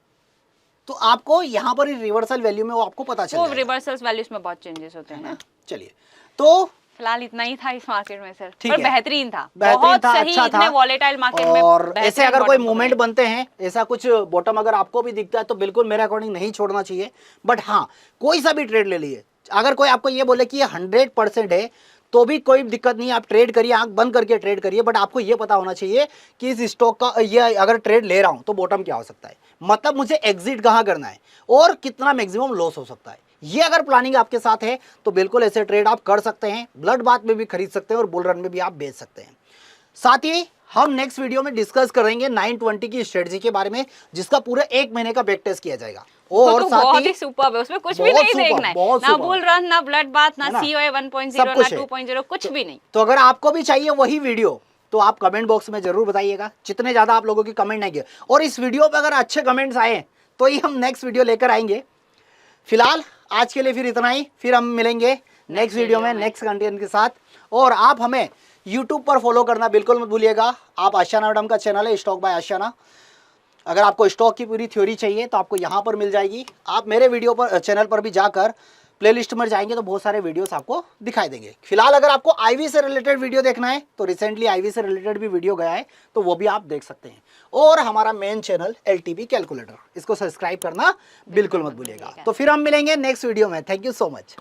तो आपको यहाँ पर रिवर्सल वैल्यू में वो आपको पता चल वो जाएगा। रिवर्सल्स वैल्यूज में बहुत चेंजेस होते हैं। चलिए, तो फिलहाल इतना ही था इस मार्केट में सर, ठीक पर है। बेहतरीन था, बेहतरीन बहुत था, सही। अच्छा इतने था। वॉलेटाइल मार्केट में और ऐसे बेहतरीन अगर कोई bottom मूवमेंट पकड़े। बनते हैं, ऐसा कुछ बॉटम अगर आपको भी दिखता है तो बिल्कुल मेरे अकॉर्डिंग नहीं छोड़ना चाहिए। बट हाँ, कोई सा भी ट्रेड ले लिए, अगर कोई आपको ये बोले कि ये 100% है तो भी कोई दिक्कत नहीं, आप ट्रेड करिए, आंख बंद करके ट्रेड करिए, बट आपको ये पता होना चाहिए कि इस स्टॉक का ये अगर ट्रेड ले रहा हूं तो बॉटम क्या हो सकता है, मतलब मुझे एग्जिट कहाँ करना है और कितना मैक्सिमम लॉस हो सकता है। ये अगर प्लानिंग आपके साथ है तो बिल्कुल ऐसे ट्रेड आप कर सकते हैं, ब्लड बाथ में भी खरीद सकते हैं और बुल रन में भी आप बेच सकते हैं। साथ ही हम नेक्स्ट वीडियो में डिस्कस करेंगे 920 की स्ट्रेटजी के बारे में, जिसका पूरा 1 महीने का बैक टेस्ट किया जाएगा। और तो साथ बहुत ही ही सुपर्ब है, उसमें कुछ भी बहुत नहीं सुपर्ब, देखना है, बहुत ना सुपर्ब। बुल रन, ना ब्लड बाथ, ना है ना? सीओए सब 1.0, ना कुछ है। 2.0, कुछ भी नहीं। तो अगर आपको भी चाहिए वही वीडियो तो आप कमेंट बॉक्स में जरूर बताइएगा। जितने ज्यादा आप लोगों की कमेंट आएंगे और इस वीडियो पे अगर अच्छे कमेंट्स आए तो ही हम नेक्स्ट वीडियो लेकर आएंगे। फिलहाल आज के लिए फिर इतना ही, फिर हम मिलेंगे नेक्स्ट वीडियो में नेक्स्ट कंटेंट के साथ। और आप हमें यूट्यूब पर फॉलो करना बिल्कुल मत भूलिएगा। आप आशियाना मैडम का चैनल है स्टॉक बाय आशियाना, अगर आपको स्टॉक की पूरी थ्योरी चाहिए तो आपको यहाँ पर मिल जाएगी। आप मेरे वीडियो पर चैनल पर भी जाकर प्लेलिस्ट में जाएंगे तो बहुत सारे वीडियोस आपको दिखाई देंगे। फिलहाल अगर आपको आईवी से रिलेटेड वीडियो देखना है तो रिसेंटली आईवी से रिलेटेड भी वीडियो गया है, तो वो भी आप देख सकते हैं। और हमारा मेन चैनल एलटीवी कैलकुलेटर, इसको सब्सक्राइब करना बिल्कुल मत भूलिएगा। तो फिर हम मिलेंगे नेक्स्ट वीडियो में। Thank you so much.